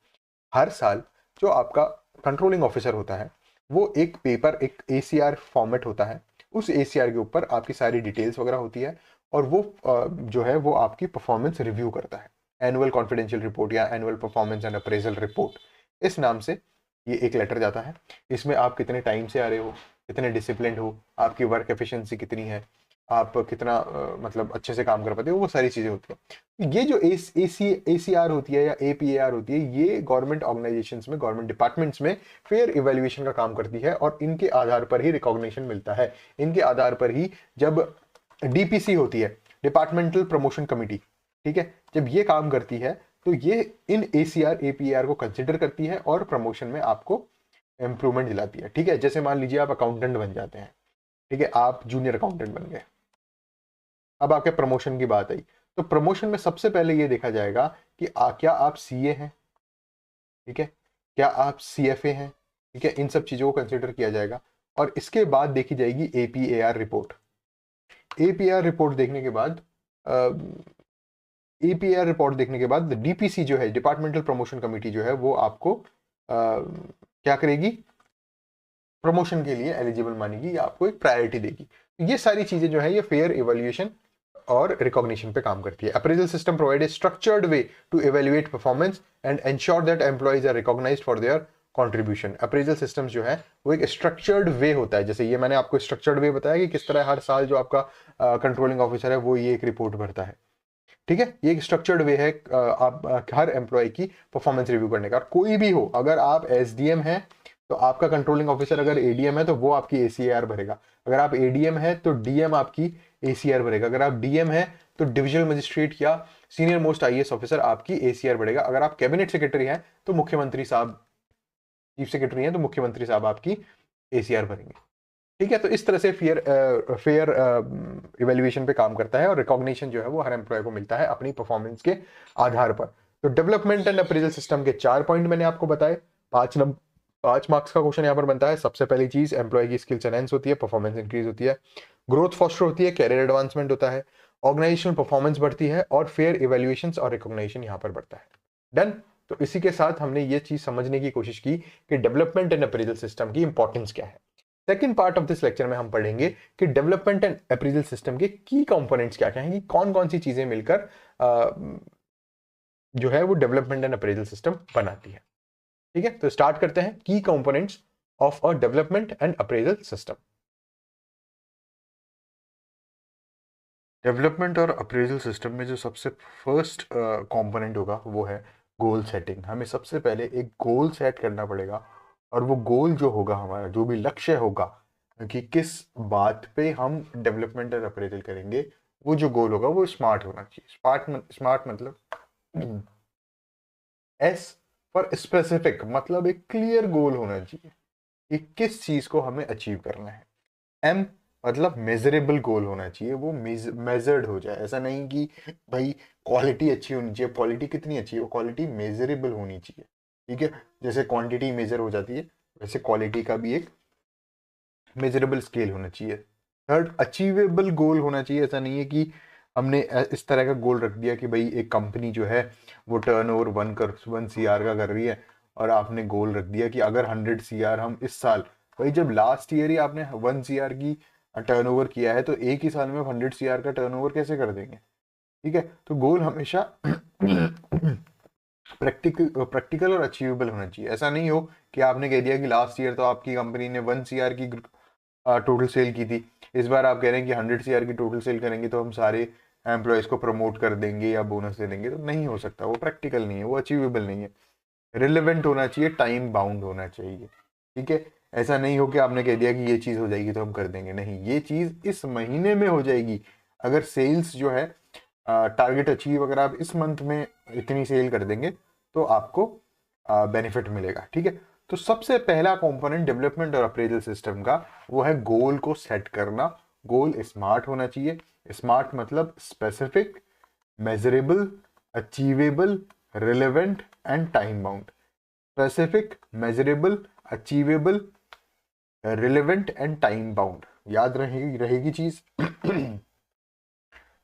हर साल जो आपका कंट्रोलिंग ऑफिसर होता है वो एक पेपर, एक ACR फॉर्मेट होता है, उस ACR के ऊपर आपकी सारी डिटेल्स वगैरह होती है और वो जो है वो आपकी परफॉर्मेंस रिव्यू करता है। एनुअल कॉन्फिडेंशियल रिपोर्ट या annual performance and appraisal report, इस नाम से ये एक लेटर जाता है। इसमें आप कितने टाइम से आ रहे हो, कितने डिसिप्लिन हो, आपकी वर्क एफिशिएंसी कितनी है, आप कितना मतलब अच्छे से काम कर पाते हो, वो सारी चीजें होती हैं। ये जो ACR होती है या APAR होती है, ये गवर्नमेंट ऑर्गेनाइजेशंस में, गवर्नमेंट डिपार्टमेंट्स में फेयर इवैल्यूएशन का काम करती है और इनके आधार पर ही रिकॉग्निशन मिलता है। इनके आधार पर ही जब DPC होती है, डिपार्टमेंटल प्रमोशन कमिटी, ठीक है, जब ये काम करती है तो ये इन ACR APAR को कंसिडर करती है और प्रमोशन में आपको इंप्रूवमेंट दिलाती है। ठीक है, जैसे मान लीजिए आप अकाउंटेंट बन जाते हैं, ठीक है, आप जूनियर अकाउंटेंट बन गए, अब आपके प्रमोशन की बात आई, तो प्रमोशन में सबसे पहले ये देखा जाएगा कि क्या आप CA हैं, ठीक है, क्या आप CFA हैं, ठीक है, इन सब चीजों को कंसिडर किया जाएगा और इसके बाद देखी जाएगी APAR रिपोर्ट। APAR रिपोर्ट देखने के बाद APAR रिपोर्ट देखने के बाद DPC जो है, डिपार्टमेंटल प्रमोशन कमेटी जो है, वो आपको क्या करेगी, प्रमोशन के लिए एलिजिबल मानेगी या आपको एक प्रायोरिटी देगी। ये सारी चीजें जो है ये फेयर इवैल्यूएशन और रिकॉग्निशन पे काम करती है। Appraisal system provide a structured way to evaluate performance and ensure that employees are recognized for their contribution. Appraisal systems जो है वो एक स्ट्रक्चर्ड वे होता है, जैसे ये मैंने आपको स्ट्रक्चर्ड वे बताया कि किस तरह हर साल जो आपका कंट्रोलिंग ऑफिसर है वो ये एक रिपोर्ट भरता है। ठीक है, ये एक स्ट्रक्चर्ड वे है आप हर एम्प्लॉय की परफॉर्मेंस रिव्यू करने का। कोई भी हो, अगर आप SDM है तो आपका कंट्रोलिंग ऑफिसर, अगर ADM है तो वो आपकी ACAR भरेगा, अगर आप ADM है तो DM आपकी ACR भरेगा, अगर आप DM है तो डिविजनल मजिस्ट्रेट या सीनियर मोस्ट IAS ऑफिसर आपकी ACR भरेगा, अगर आप कैबिनेट सेक्रेटरी हैं तो मुख्यमंत्री साहब, चीफ सेक्रेटरी हैं तो मुख्यमंत्री साहब आपकी ACR भरेंगे। ठीक है, तो इस तरह से फेयर इवैल्यूएशन पे काम करता है और रिकॉग्निशन जो है वो हर एम्प्लॉय को मिलता है अपनी परफॉर्मेंस के आधार पर। तो डेवलपमेंट एंड अप्रेजल सिस्टम के 4 पॉइंट मैंने आपको बताए। 5 मार्क्स का क्वेश्चन यहाँ पर बनता है। सबसे पहली चीज, एम्प्लॉय की स्किल्स एनहेंस होती है, परफॉर्मेंस इंक्रीज होती है, ग्रोथ फॉस्टर होती है, कैरियर एडवांसमेंट होता है, ऑर्गेनाइजेशनल परफॉर्मेंस बढ़ती है और फेयर इवैल्यूएशन और रिकॉग्निशन यहाँ पर बढ़ता है। डन। तो इसी के साथ हमने ये चीज समझने की कोशिश की कि डेवलपमेंट एंड अप्रेजल सिस्टम की इंपॉर्टेंस क्या है। Second part of this lecture में हम पढ़ेंगे कि डेवलपमेंट एंड अप्रेजल सिस्टम के की कंपोनेंट्स क्या क्या हैं, कि कौन कौन सी चीजें मिलकर जो है वो डेवलपमेंट एंड अप्रेजल सिस्टम बनाती है। ठीक है, तो स्टार्ट करते हैं की components of a development and appraisal system. Development और अप्रेजल सिस्टम में जो सबसे फर्स्ट कंपोनेंट होगा वो है गोल सेटिंग। हमें सबसे पहले एक गोल सेट करना पड़ेगा और वो गोल जो होगा, हमारा जो भी लक्ष्य होगा कि किस बात पे हम डेवलपमेंट और अप्रेजल करेंगे, वो जो गोल होगा वो स्मार्ट होना चाहिए। स्मार्ट मतलब S फॉर स्पेसिफिक, मतलब एक क्लियर गोल होना चाहिए कि किस चीज को हमें अचीव करना है। M मतलब मेजरेबल गोल होना चाहिए, वो मेजर्ड हो जाए। ऐसा नहीं कि भाई क्वालिटी अच्छी होनी चाहिए, क्वालिटी कितनी अच्छी है, वो क्वालिटी मेजरेबल होनी चाहिए। ठीक है, जैसे क्वांटिटी मेजर हो जाती है वैसे क्वालिटी का भी एक मेजरेबल स्केल होना चाहिए। थर्ड, अचीवेबल गोल होना चाहिए। ऐसा नहीं है कि हमने इस तरह का गोल रख दिया कि भाई एक कंपनी जो है वो टर्नओवर 1 CR का कर रही है और आपने गोल रख दिया कि अगर 100 CR हम इस साल, भाई जब लास्ट ईयर ही आपने 1 CR की टर्नओवर किया है तो एक ही साल में 100 CR का टर्नओवर कैसे कर देंगे। ठीक है, तो गोल हमेशा प्रैक्टिकल और अचीवेबल होना चाहिए। ऐसा नहीं हो कि आपने कह दिया कि लास्ट ईयर तो आपकी कंपनी ने 1 CR की टोटल सेल की थी, इस बार आप कह रहे हैं कि 100 CR की टोटल सेल करेंगे तो हम सारे एम्प्लॉयज को प्रमोट कर देंगे या बोनस दे देंगे। तो नहीं हो सकता, वो प्रैक्टिकल नहीं है, वो अचीवेबल नहीं है। रिलेवेंट होना चाहिए, टाइम बाउंड होना चाहिए। ठीक है, ऐसा नहीं हो कि आपने कह दिया कि ये चीज हो जाएगी तो हम कर देंगे, नहीं, ये चीज इस महीने में हो जाएगी। अगर सेल्स जो है टारगेट अचीव, अगर आप इस मंथ में इतनी सेल कर देंगे तो आपको बेनिफिट मिलेगा। ठीक है, तो सबसे पहला कंपोनेंट डेवलपमेंट और अप्रेजल सिस्टम का वो है गोल को सेट करना। गोल स्मार्ट होना चाहिए। स्मार्ट मतलब specific, measurable, achievable, relevant and time bound. Specific, measurable, achievable, relevant and time bound, याद रहेगी रहेगी चीज।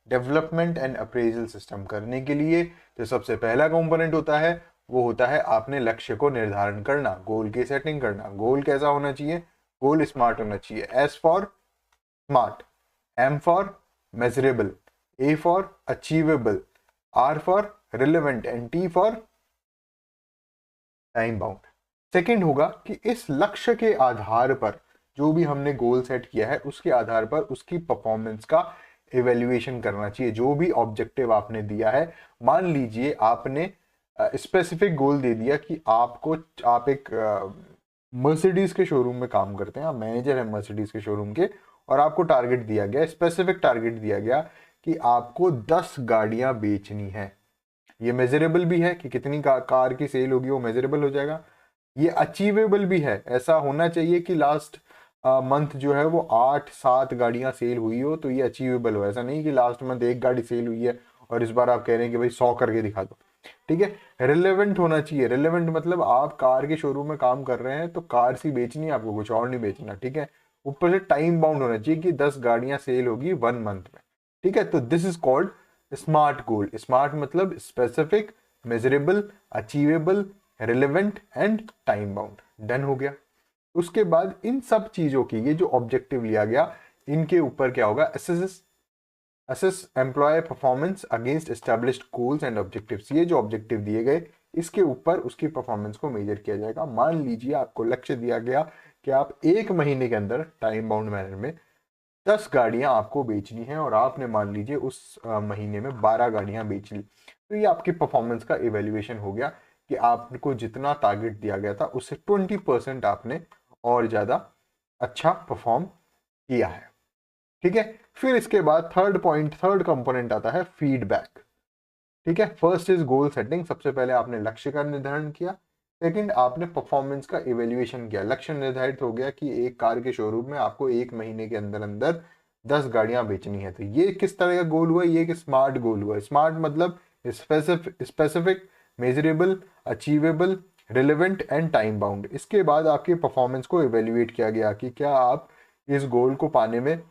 डेवलपमेंट एंड अप्रेजल सिस्टम करने के लिए जो सबसे पहला कंपोनेंट होता है वो होता है आपने लक्ष्य को निर्धारण करना, गोल की सेटिंग करना। गोल कैसा होना चाहिए? गोल स्मार्ट होना चाहिए। S for smart, M for measurable, A for achievable, R for relevant and T for time bound. Second होगा कि इस लक्ष्य के आधार पर जो भी हमने गोल सेट किया है उसके आधार पर उसकी परफॉर्मेंस का इवेल्युएशन करना चाहिए। जो भी ऑब्जेक्टिव आपने दिया है, मान लीजिए आपने स्पेसिफिक गोल दे दिया कि आप एक मर्सिडीज के शोरूम में काम करते हैं, आप मैनेजर हैं मर्सिडीज के शोरूम के, और आपको टारगेट दिया गया, स्पेसिफिक टारगेट दिया गया कि आपको 10 गाड़ियां बेचनी है। ये मेजरेबल भी है कि कितनी कार की सेल होगी, वो मेजरेबल हो जाएगा। ये अचीवेबल भी है, ऐसा होना चाहिए कि लास्ट मंथ जो है वो 8-7 गाड़ियां सेल हुई हो तो ये अचीवेबल हो। ऐसा नहीं कि लास्ट मंथ एक गाड़ी सेल हुई है और इस बार आप कह रहे हैं कि भाई 100 करके दिखा दो। ठीक है, रिलेवेंट होना चाहिए। रिलेवेंट मतलब आप कार के शोरूम में काम कर रहे हैं तो कार सी बेचनी है आपको, कुछ और नहीं बेचना। ठीक है, ऊपर से टाइम बाउंड होना चाहिए कि 10 गाड़ियां सेल होगी 1 मंथ में। ठीक है, तो this is called smart goal. Smart मतलब specific, measurable, achievable, relevant and time bound. Done हो गया। उसके बाद इन सब चीजों की, ये जो ऑब्जेक्टिव लिया गया, इनके ऊपर क्या होगा? Assess employee performance against established goals and objectives. ये जो ऑब्जेक्टिव दिए गए इसके ऊपर उसकी परफॉर्मेंस को मेजर किया जाएगा। मान लीजिए आपको लक्ष्य दिया गया कि आप 1 महीने के अंदर टाइम बाउंड मैनर में 10 गाड़ियां आपको बेचनी है और आपने मान लीजिए उस महीने में 12 गाड़ियां बेच ली, तो ये आपकी परफॉर्मेंस का इवेल्युएशन हो गया कि आपको जितना टारगेट दिया गया था उससे 20% आपने और ज्यादा अच्छा परफॉर्म किया है। ठीक है, फिर इसके बाद थर्ड कंपोनेंट आता है फीडबैक। ठीक है, फर्स्ट इज गोल सेटिंग, सबसे पहले आपने लक्ष्य का निर्धारण किया। सेकंड, आपने परफॉर्मेंस का इवेल्युएशन किया। लक्ष्य निर्धारित हो गया कि एक कार के शोरूम में आपको 1 महीने के अंदर अंदर 10 गाड़ियां बेचनी है। तो ये किस तरह का गोल हुआ? ये एक स्मार्ट गोल हुआ। स्मार्ट मतलब specific, measurable, achievable, relevant and time bound. इसके बाद आपकी परफॉर्मेंस को इवेल्युएट किया गया कि क्या आप इस गोल को पाने में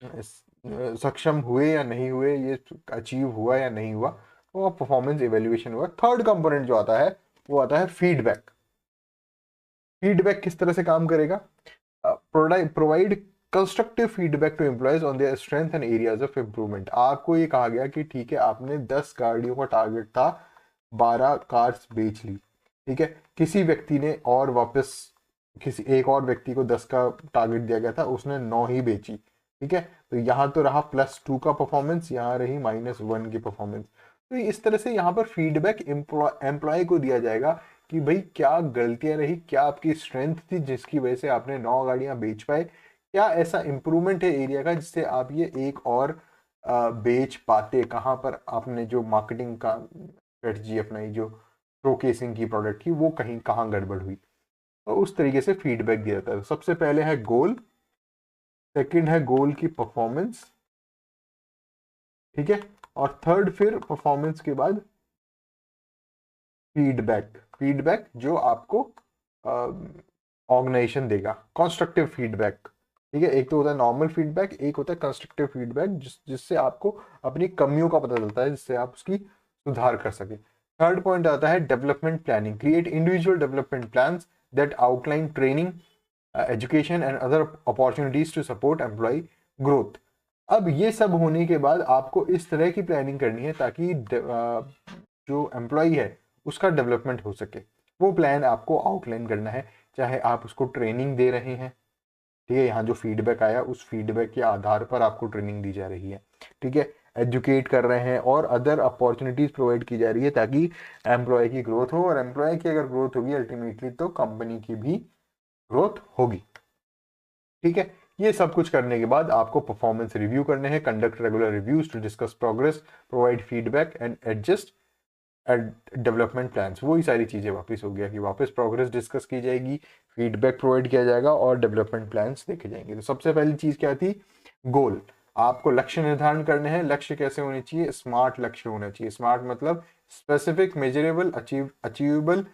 सक्षम हुए या नहीं हुए, ये अचीव हुआ या नहीं हुआ, वो परफॉर्मेंस इवेल्युएशन हुआ। थर्ड कंपोनेंट जो आता है वो आता है फीडबैक। फीडबैक किस तरह से काम करेगा? Provide constructive feedback to employees on their strength and areas of improvement. आपको ये कहा गया कि ठीक है, आपने 10 गाड़ियों का टारगेट था, 12 कार्स बेच ली। ठीक है, किसी व्यक्ति ने और वापस, किसी एक और व्यक्ति को 10 का टारगेट दिया गया था, उसने 9 ही बेची। ठीक है, तो यहाँ तो रहा +2 का परफॉर्मेंस, यहाँ रही -1 की परफॉर्मेंस। तो इस तरह से यहाँ पर फीडबैक एम्प्लॉय को दिया जाएगा कि भाई क्या गलतियां रही, क्या आपकी स्ट्रेंथ थी जिसकी वजह से आपने 9 गाड़ियां बेच पाए, क्या ऐसा इंप्रूवमेंट है एरिया का जिससे आप ये एक और बेच पाते, कहाँ पर आपने जो मार्केटिंग का स्ट्रेटजी अपनाई, जो शोकेसिंग की प्रोडक्ट की, वो कहीं कहाँ गड़बड़ हुई। तो उस तरीके से फीडबैक दिया जाता है। सबसे पहले है गोल, सेकंड है गोल की परफॉर्मेंस, ठीक है, और थर्ड फिर परफॉर्मेंस के बाद फीडबैक। फीडबैक जो आपको ऑर्गेनाइजेशन देगा, कंस्ट्रक्टिव फीडबैक। ठीक है, एक तो होता है नॉर्मल फीडबैक, एक होता है कंस्ट्रक्टिव फीडबैक जिससे आपको अपनी कमियों का पता चलता है, जिससे आप उसकी सुधार कर सके। थर्ड पॉइंट आता है development planning. Create individual development plans that outline training, education and other opportunities to support employee growth. अब ये सब होने के बाद आपको इस तरह की प्लानिंग करनी है ताकि जो एम्प्लॉय है उसका डेवलपमेंट हो सके। वो प्लान आपको आउटलाइन करना है, चाहे आप उसको ट्रेनिंग दे रहे हैं। ठीक है, यहाँ जो फीडबैक आया उस फीडबैक के आधार पर आपको ट्रेनिंग दी जा रही है। ठीक है, एजुकेट कर रहे हैं और अदर अपॉर्चुनिटीज प्रोवाइड की जा रही है ताकि एम्प्लॉय की ग्रोथ हो, और एम्प्लॉय की अगर ग्रोथ होगी अल्टीमेटली तो कंपनी की भी ग्रोथ होगी। ठीक है, ये सब कुछ करने के बाद आपको परफॉर्मेंस रिव्यू करने हैं, conduct regular reviews to discuss progress, provide feedback and adjust development plans. वही सारी चीजें वापस हो गया कि वापस प्रोग्रेस डिस्कस की जाएगी, फीडबैक प्रोवाइड किया जाएगा और डेवलपमेंट प्लान्स देखे जाएंगे। तो सबसे पहली चीज क्या थी? गोल। आपको लक्ष्य निर्धारण करने हैं। लक्ष्य कैसे होने चाहिए? स्मार्ट लक्ष्य होना चाहिए। स्मार्ट मतलब specific, measurable, achievable,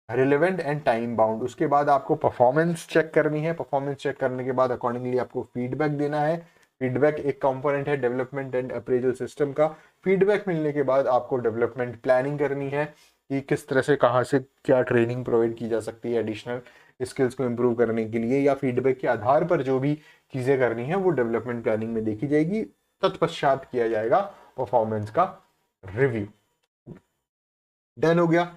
relevant and time bound. उसके बाद आपको परफॉर्मेंस चेक करनी है। परफॉर्मेंस चेक करने के बाद अकॉर्डिंगली आपको फीडबैक देना है। फीडबैक एक कंपोनेंट है डेवलपमेंट एंड अप्रेजल सिस्टम का। फीडबैक मिलने के बाद आपको डेवलपमेंट प्लानिंग करनी है कि किस तरह से, कहाँ से क्या ट्रेनिंग प्रोवाइड की जा सकती है एडिशनल स्किल्स को इम्प्रूव करने के लिए, या फीडबैक के आधार पर जो भी चीजें करनी है वो डेवलपमेंट प्लानिंग में देखी जाएगी। तत्पश्चात किया जाएगा परफॉर्मेंस का रिव्यू। डन हो गया।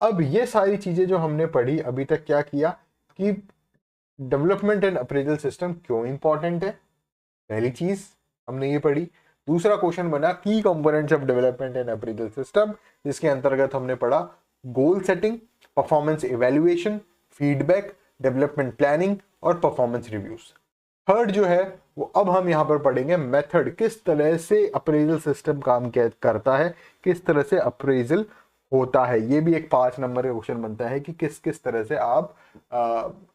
अब ये सारी चीजें जो हमने पढ़ी अभी तक, क्या किया कि डेवलपमेंट एंड अप्रेजल सिस्टम क्यों इंपॉर्टेंट है, पहली चीज हमने ये पढ़ी। दूसरा क्वेश्चन बना की components of development and appraisal system, जिसके अंतर्गत हमने पढ़ा goal setting, performance evaluation, feedback, development planning और परफॉर्मेंस रिव्यूज। थर्ड जो है वो अब हम यहां पर पढ़ेंगे मेथड, किस तरह से अप्रेजल सिस्टम काम करता है, किस तरह से अप्रेजल होता है। ये भी एक 5 नंबर का क्वेश्चन बनता है कि किस किस तरह से आप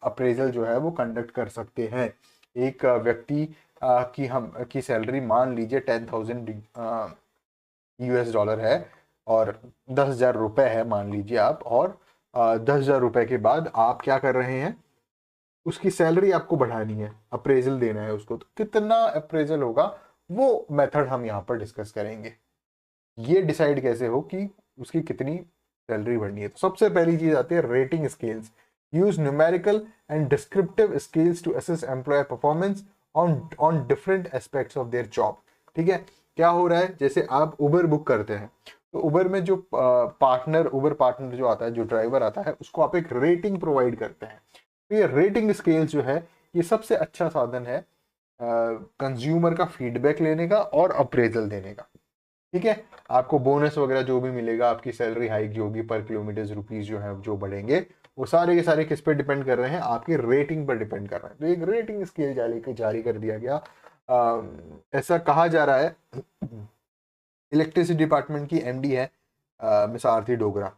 अप्रेजल जो है वो कंडक्ट कर सकते हैं। एक व्यक्ति की सैलरी मान लीजिए 10,000 US डॉलर है और 10,000 रुपए है मान लीजिए आप, और 10,000 रुपए के बाद आप क्या कर रहे हैं, उसकी सैलरी आपको बढ़ानी है, अप्रेजल देना है उसको। तो कितना अप्रेजल होगा वो मेथड हम यहाँ पर डिस्कस करेंगे। ये डिसाइड कैसे हो कि उसकी कितनी सैलरी बढ़नी है। तो सबसे पहली चीज आती है rating scales. Use numerical and descriptive scales to assess employee performance on different aspects of their job. ठीक है, क्या हो रहा है, जैसे आप उबर बुक करते हैं तो उबर में जो उबर पार्टनर जो आता है, जो ड्राइवर आता है, उसको आप एक रेटिंग प्रोवाइड करते हैं। तो ये रेटिंग स्केल्स जो है ये सबसे अच्छा साधन है कंज्यूमर का फीडबैक लेने का और अप्रेजल देने का। ठीक है, आपको बोनस वगैरह जो भी मिलेगा, आपकी सैलरी हाइक जो होगी, पर किलोमीटर रुपीज जो है जो बढ़ेंगे, वो सारे के सारे किस पे डिपेंड कर रहे हैं, आपकी रेटिंग पर डिपेंड कर रहे हैं। तो एक रेटिंग स्केल जारी कर दिया गया। ऐसा कहा जा रहा है, इलेक्ट्रिसिटी डिपार्टमेंट की MD है मिस आरती डोगरा।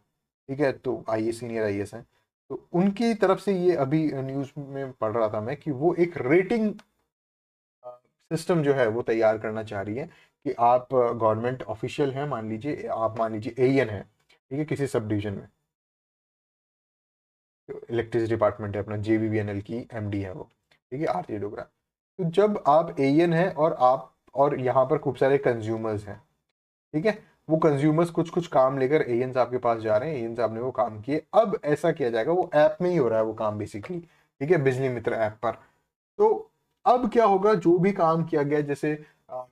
ठीक है, तो सीनियर IAS है, तो उनकी तरफ से ये अभी न्यूज में पढ़ रहा था मैं कि वो एक रेटिंग सिस्टम जो है वो तैयार करना चाह रही है कि आप गवर्नमेंट ऑफिशियल हैं, मान लीजिए AN है, ठीक है, किसी सब डिवीजन में, इलेक्ट्रिसिटी डिपार्टमेंट है अपना, JBVNL की MD है वो, ठीक है, आरती डोगरा। तो जब आप AN है और यहाँ पर खूब सारे कंज्यूमर्स हैं, ठीक है, वो कंज्यूमर्स कुछ कुछ काम लेकर AN साहब के पास जा रहे हैं, AN साहब ने वो काम किए। अब ऐसा किया जाएगा, वो ऐप में ही हो रहा है वो काम बेसिकली, ठीक है, बिजली मित्र ऐप पर। तो अब क्या होगा, जो भी काम किया गया, जैसे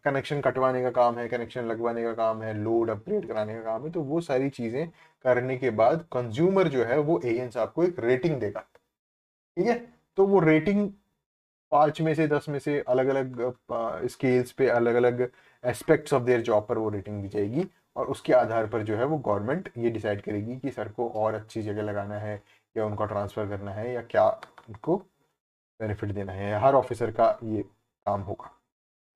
कनेक्शन कटवाने का काम है, कनेक्शन लगवाने का काम है, लोड अपग्रेड कराने का काम है, तो वो सारी चीजें करने के बाद कंज्यूमर जो है वो AN साहब को एक रेटिंग देगा। ठीक है, तो वो रेटिंग 5 में से 10 में से अलग अलग स्केल्स पे, अलग अलग एस्पेक्ट्स ऑफ देयर जॉब पर वो रेटिंग दी जाएगी, और उसके आधार पर जो है वो गवर्नमेंट ये डिसाइड करेगी कि सर को और अच्छी जगह लगाना है, या उनको ट्रांसफर करना है, या क्या उनको बेनिफिट देना है। हर ऑफिसर का ये काम होगा।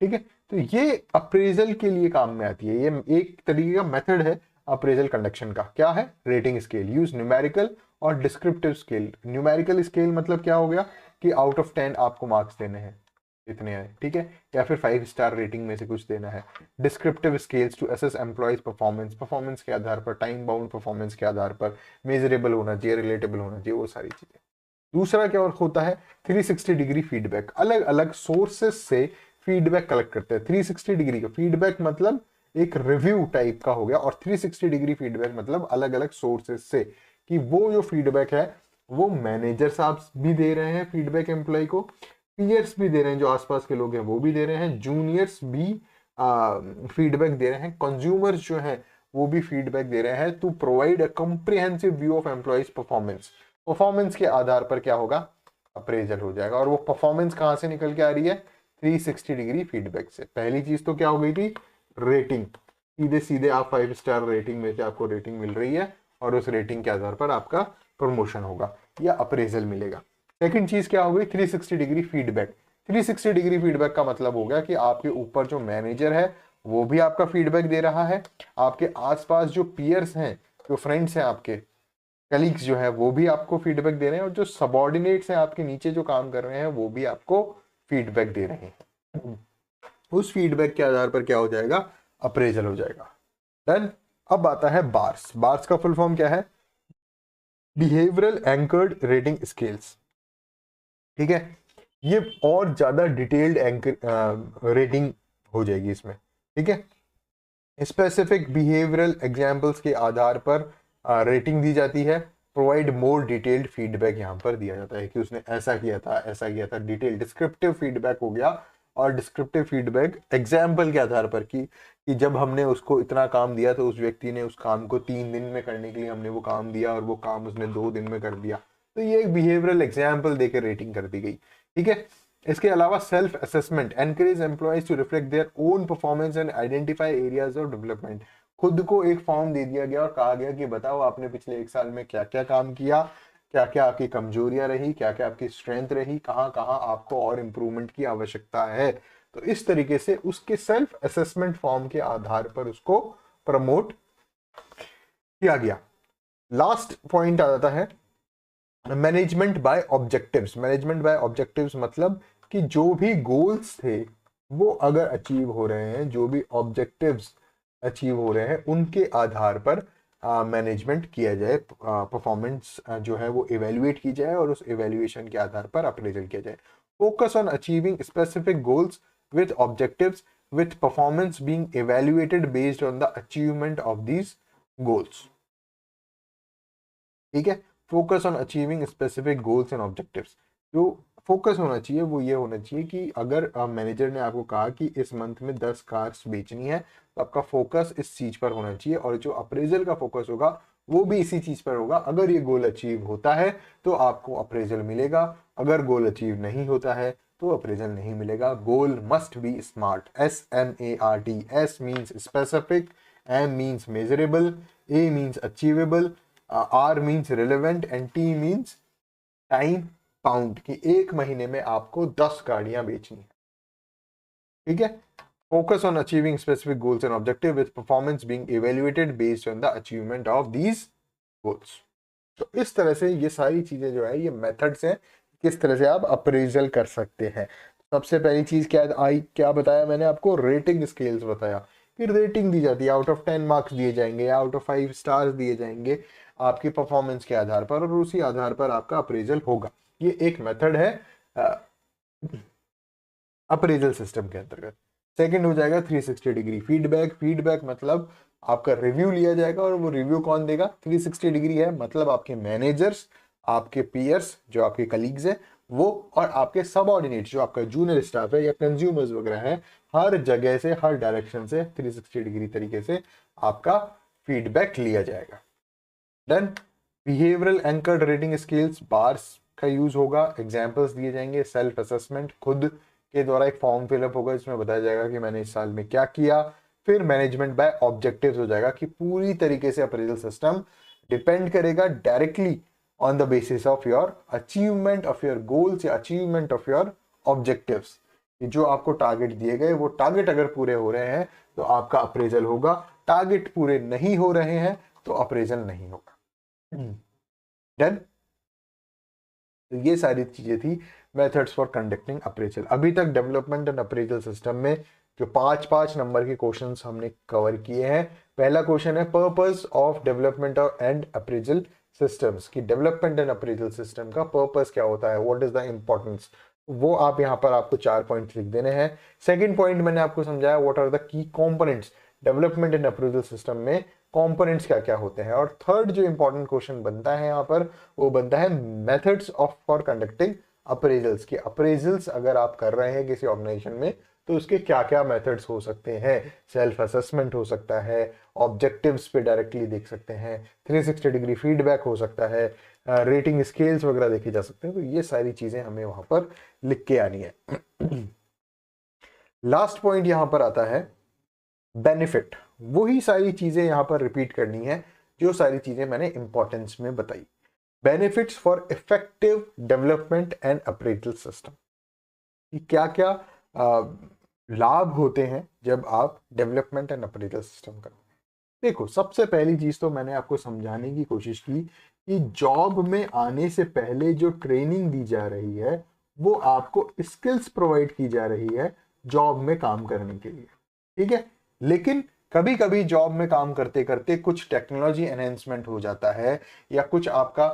ठीक है, तो ये अप्रेजल के लिए काम में आती है। ये एक तरीके का मेथड है अप्रेजल कंडक्शन का। क्या है? Rating scale. यूज न्यूमेरिकल और डिस्क्रिप्टिव स्केल। न्यूमेरिकल स्केल मतलब क्या हो गया कि आउट ऑफ 10 आपको मार्क्स देने हैं, इतने हैं, ठीक है, या फिर 5 स्टार रेटिंग में से कुछ देना है। Descriptive scales to assess employees performance के आधार पर, टाइम बाउंड परफॉर्मेंस के आधार पर, मेजरेबल होना चाहिए, रिलेटेबल होना चाहिए, वो सारी चीजें। दूसरा क्या और होता है, 360 डिग्री फीडबैक। अलग अलग सोर्सेस से फीडबैक कलेक्ट करते हैं। 360 डिग्री का फीडबैक मतलब एक रिव्यू टाइप का हो गया, और 360 डिग्री फीडबैक मतलब अलग अलग सोर्सेस से, कि वो जो फीडबैक है वो मैनेजर साहब भी दे रहे हैं फीडबैक एम्प्लॉय को, पीयर्स भी दे रहे हैं, जो आसपास के लोग हैं वो भी दे रहे हैं, जूनियर्स भी फीडबैक दे रहे हैं, कंज्यूमर्स जो हैं वो भी फीडबैक दे रहे हैं, to provide a comprehensive view of employees performance. Performance के आधार पर क्या होगा, अप्रेजल हो जाएगा। और वो परफॉर्मेंस कहां से निकल के आ रही है, 360 डिग्री फीडबैक से। पहली चीज तो क्या हो गई थी, रेटिंग। सीधे सीधे आप 5 स्टार रेटिंग में से आपको रेटिंग मिल रही है, और उस रेटिंग के आधार पर आपका प्रमोशन होगा या अप्रेजल मिलेगा। सेकंड चीज क्या हो गई, 360 डिग्री फीडबैक। 360 डिग्री फीडबैक का मतलब हो गया कि आपके ऊपर जो मैनेजर है वो भी आपका फीडबैक दे रहा है, आपके आसपास जो पीयर्स हैं, जो फ्रेंड्स हैं, आपके कलीग्स जो है वो भी आपको फीडबैक दे रहे हैं, और जो सबॉर्डिनेट्स हैं आपके नीचे जो काम कर रहे हैं वो भी आपको फीडबैक दे रहे हैं। उस फीडबैक के आधार पर क्या हो जाएगा, अप्रेजल हो जाएगा। डन। अब आता है बार्स। बार्स का फुल फॉर्म क्या है, बिहेवियरल एंकर्ड रेटिंग स्केल्स। ठीक है, ये और ज्यादा डिटेल्ड एंकर रेटिंग हो जाएगी इसमें। ठीक है, स्पेसिफिक बिहेवियरल एग्जाम्पल्स के आधार पर रेटिंग दी जाती है। प्रोवाइड मोर डिटेल्ड फीडबैक यहाँ पर दिया जाता है कि उसने ऐसा किया था, ऐसा किया था। डिटेल डिस्क्रिप्टिव फीडबैक हो गया, और डिस्क्रिप्टिव फीडबैक एग्जाम्पल के आधार पर कि जब हमने उसको इतना काम दिया तो उस व्यक्ति ने उस काम को 3 दिन में करने के लिए हमने वो काम दिया, और वो काम उसने 2 दिन में कर दिया। तो ये एक बिहेवियरल एग्जाम्पल देकर रेटिंग कर दी गई। ठीक है, इसके अलावा self assessment encourage employees to reflect their own performance and identify areas of development. खुद को एक फॉर्म दे दिया गया और कहा गया कि बताओ आपने पिछले 1 साल में क्या क्या काम किया, क्या क्या आपकी कमजोरियां रही, क्या क्या आपकी स्ट्रेंथ रही, कहाँ कहाँ आपको और इम्प्रूवमेंट की आवश्यकता है। तो इस तरीके से उसके सेल्फ असेसमेंट फॉर्म के आधार पर उसको प्रमोट किया गया। लास्ट पॉइंट आ जाता है management by objectives. Management by objectives मतलब कि जो भी गोल्स थे वो अगर अचीव हो रहे हैं, जो भी ऑब्जेक्टिव्स अचीव हो रहे हैं, उनके आधार पर मैनेजमेंट किया जाए, परफॉर्मेंस जो है वो इवेल्युएट की जाए, और उस इवेल्युएशन के आधार पर अप्रेजल किया जाए। Focus on achieving specific goals with objectives with performance being evaluated based on the achievement of these goals. ठीक है, focus on achieving specific goals and objectives. जो फोकस होना चाहिए वो ये होना चाहिए कि अगर मैनेजर ने आपको कहा कि इस मंथ में 10 कार्स बेचनी है, तो आपका फोकस इस चीज पर होना चाहिए, और जो अप्रेजल का फोकस होगा वो भी इसी चीज पर होगा। अगर ये गोल अचीव होता है तो आपको अप्रेजल मिलेगा, अगर गोल अचीव नहीं होता है तो अप्रेजल नहीं मिलेगा। Goal must be smart, SMART। S means specific, M means measurable, A means achievable, R means relevant, and T means time bound, कि 1 महीने में आपको 10 गाड़ियां बेचनी है। ठीक है, focus on achieving specific goals and objective with performance being evaluated based on the achievement of these goals. तो इस तरह से ये सारी चीजें जो है ये मेथड्स हैं, किस तरह से आप अप्रेजल कर सकते हैं। सबसे पहली चीज क्या बताया मैंने आपको, रेटिंग स्केल्स बताया। फिर रेटिंग दी जाती है, आउट ऑफ 10 मार्क्स दिए जाएंगे, आउट ऑफ 5 स्टार्स दिए जाएंगे आपकी परफॉर्मेंस के आधार पर, और उसी आधार पर आपका अप्रेजल होगा। ये एक मेथड है अप्रेजल सिस्टम के अंतर्गत। सेकंड हो जाएगा 360 डिग्री फीडबैक। फीडबैक मतलब आपका रिव्यू लिया जाएगा, और वो रिव्यू कौन देगा, 360 डिग्री है मतलब आपके मैनेजर्स, आपके पीयर्स जो आपके कलीग्स हैं वो, और आपके सबऑर्डिनेट्स जो आपका जूनियर स्टाफ है या कंज्यूमर्स वगैरह है, हर जगह से, हर डायरेक्शन से 360 डिग्री तरीके से आपका फीडबैक लिया जाएगा। Done. Behavioural anchored rating scales, bars का यूज होगा, एग्जांपल्स दिए जाएंगे, सेल्फ असेसमेंट, खुद के द्वारा एक फॉर्म फिलअप होगा जिसमें बताया जाएगा कि मैंने इस साल में क्या किया। फिर मैनेजमेंट बाय ऑब्जेक्टिव्स हो जाएगा कि पूरी तरीके से अप्रेजल सिस्टम डिपेंड करेगा directly on the basis of your achievement of your goals या अचीवमेंट ऑफ योर ऑब्जेक्टिव्स। जो आपको टारगेट दिए गए वो टारगेट अगर पूरे हो रहे हैं तो आपका अप्रेजल होगा, टारगेट पूरे नहीं हो रहे हैं तो अप्रेजल नहीं होगा। डन। तो ये सारी चीजें थी मेथड्स फॉर कंडक्टिंग अप्रेजल। अभी तक डेवलपमेंट एंड अप्रेजल सिस्टम में जो 5-5 नंबर के क्वेश्चंस हमने कवर किए हैं। पहला क्वेश्चन है purpose of development and appraisal systems, कि डेवलपमेंट एंड अप्रेजल सिस्टम का पर्पस क्या होता है, व्हाट इज द इंपॉर्टेंस, वो आप यहाँ पर आपको 4 पॉइंट लिख देने हैं। सेकंड पॉइंट मैंने आपको समझाया what are the key components development and appraisal system में, कंपोनेंट्स क्या क्या होते हैं। और थर्ड जो इंपॉर्टेंट क्वेश्चन बनता है यहाँ पर वो बनता है methods of for conducting appraisals, की अप्रेजल्स अगर आप कर रहे हैं किसी ऑर्गेनाइजेशन में तो उसके क्या क्या मेथड्स हो सकते हैं। सेल्फ असेसमेंट हो सकता है, ऑब्जेक्टिव्स पे डायरेक्टली देख सकते हैं, 360 डिग्री फीडबैक हो सकता है, रेटिंग स्केल्स वगैरह देखे जा सकते हैं। तो ये सारी चीजें हमें वहां पर लिख के आनी है। लास्ट पॉइंट यहां पर आता है बेनिफिट। वही सारी चीजें यहां पर रिपीट करनी है जो सारी चीजें मैंने इंपॉर्टेंस में बताई। Benefits for effective development and appraisal system. कि क्या क्या लाभ होते हैं जब आप डेवलपमेंट एंड अप्रेजल सिस्टम करते हैं। देखो, सबसे पहली चीज तो मैंने आपको समझाने की कोशिश की कि जॉब में आने से पहले जो ट्रेनिंग दी जा रही है वो आपको स्किल्स प्रोवाइड की जा रही है जॉब में काम करने के लिए, ठीक है। लेकिन कभी कभी जॉब में काम करते करते कुछ टेक्नोलॉजी एनहेंसमेंट हो जाता है, या कुछ आपका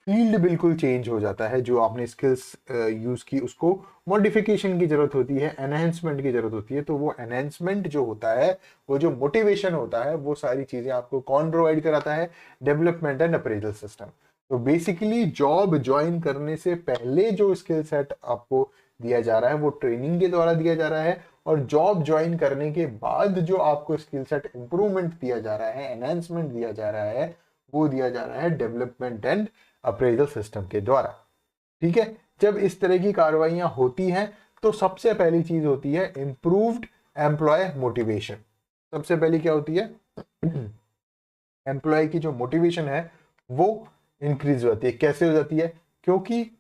फील्ड बिल्कुल चेंज हो जाता है, जो आपने स्किल्स यूज की उसको मॉडिफिकेशन की जरूरत होती है, एनहेंसमेंट की जरूरत होती है। तो वो एनहेंसमेंट जो होता है, वो जो मोटिवेशन होता है, वो सारी चीजें आपको कौन प्रोवाइड कराता है? Development and appraisal system. तो बेसिकली जॉब ज्वाइन करने से पहले जो स्किल सेट आपको दिया जा रहा है वो ट्रेनिंग के द्वारा दिया जा रहा है, और जॉब ज्वाइन करने के बाद जो आपको स्किल सेट इंप्रूवमेंट दिया जा रहा है, एनहेंसमेंट दिया जा रहा है, वो दिया जा रहा है डेवलपमेंट एंड अप्रेजल सिस्टम के द्वारा, ठीक है। जब इस तरह की कार्रवाइयां होती हैं तो सबसे पहली चीज होती है इंप्रूव्ड एम्प्लॉय मोटिवेशन। सबसे पहली क्या होती है? एम्प्लॉय की जो मोटिवेशन है वो इंक्रीज हो जाती है। कैसे हो जाती है? क्योंकि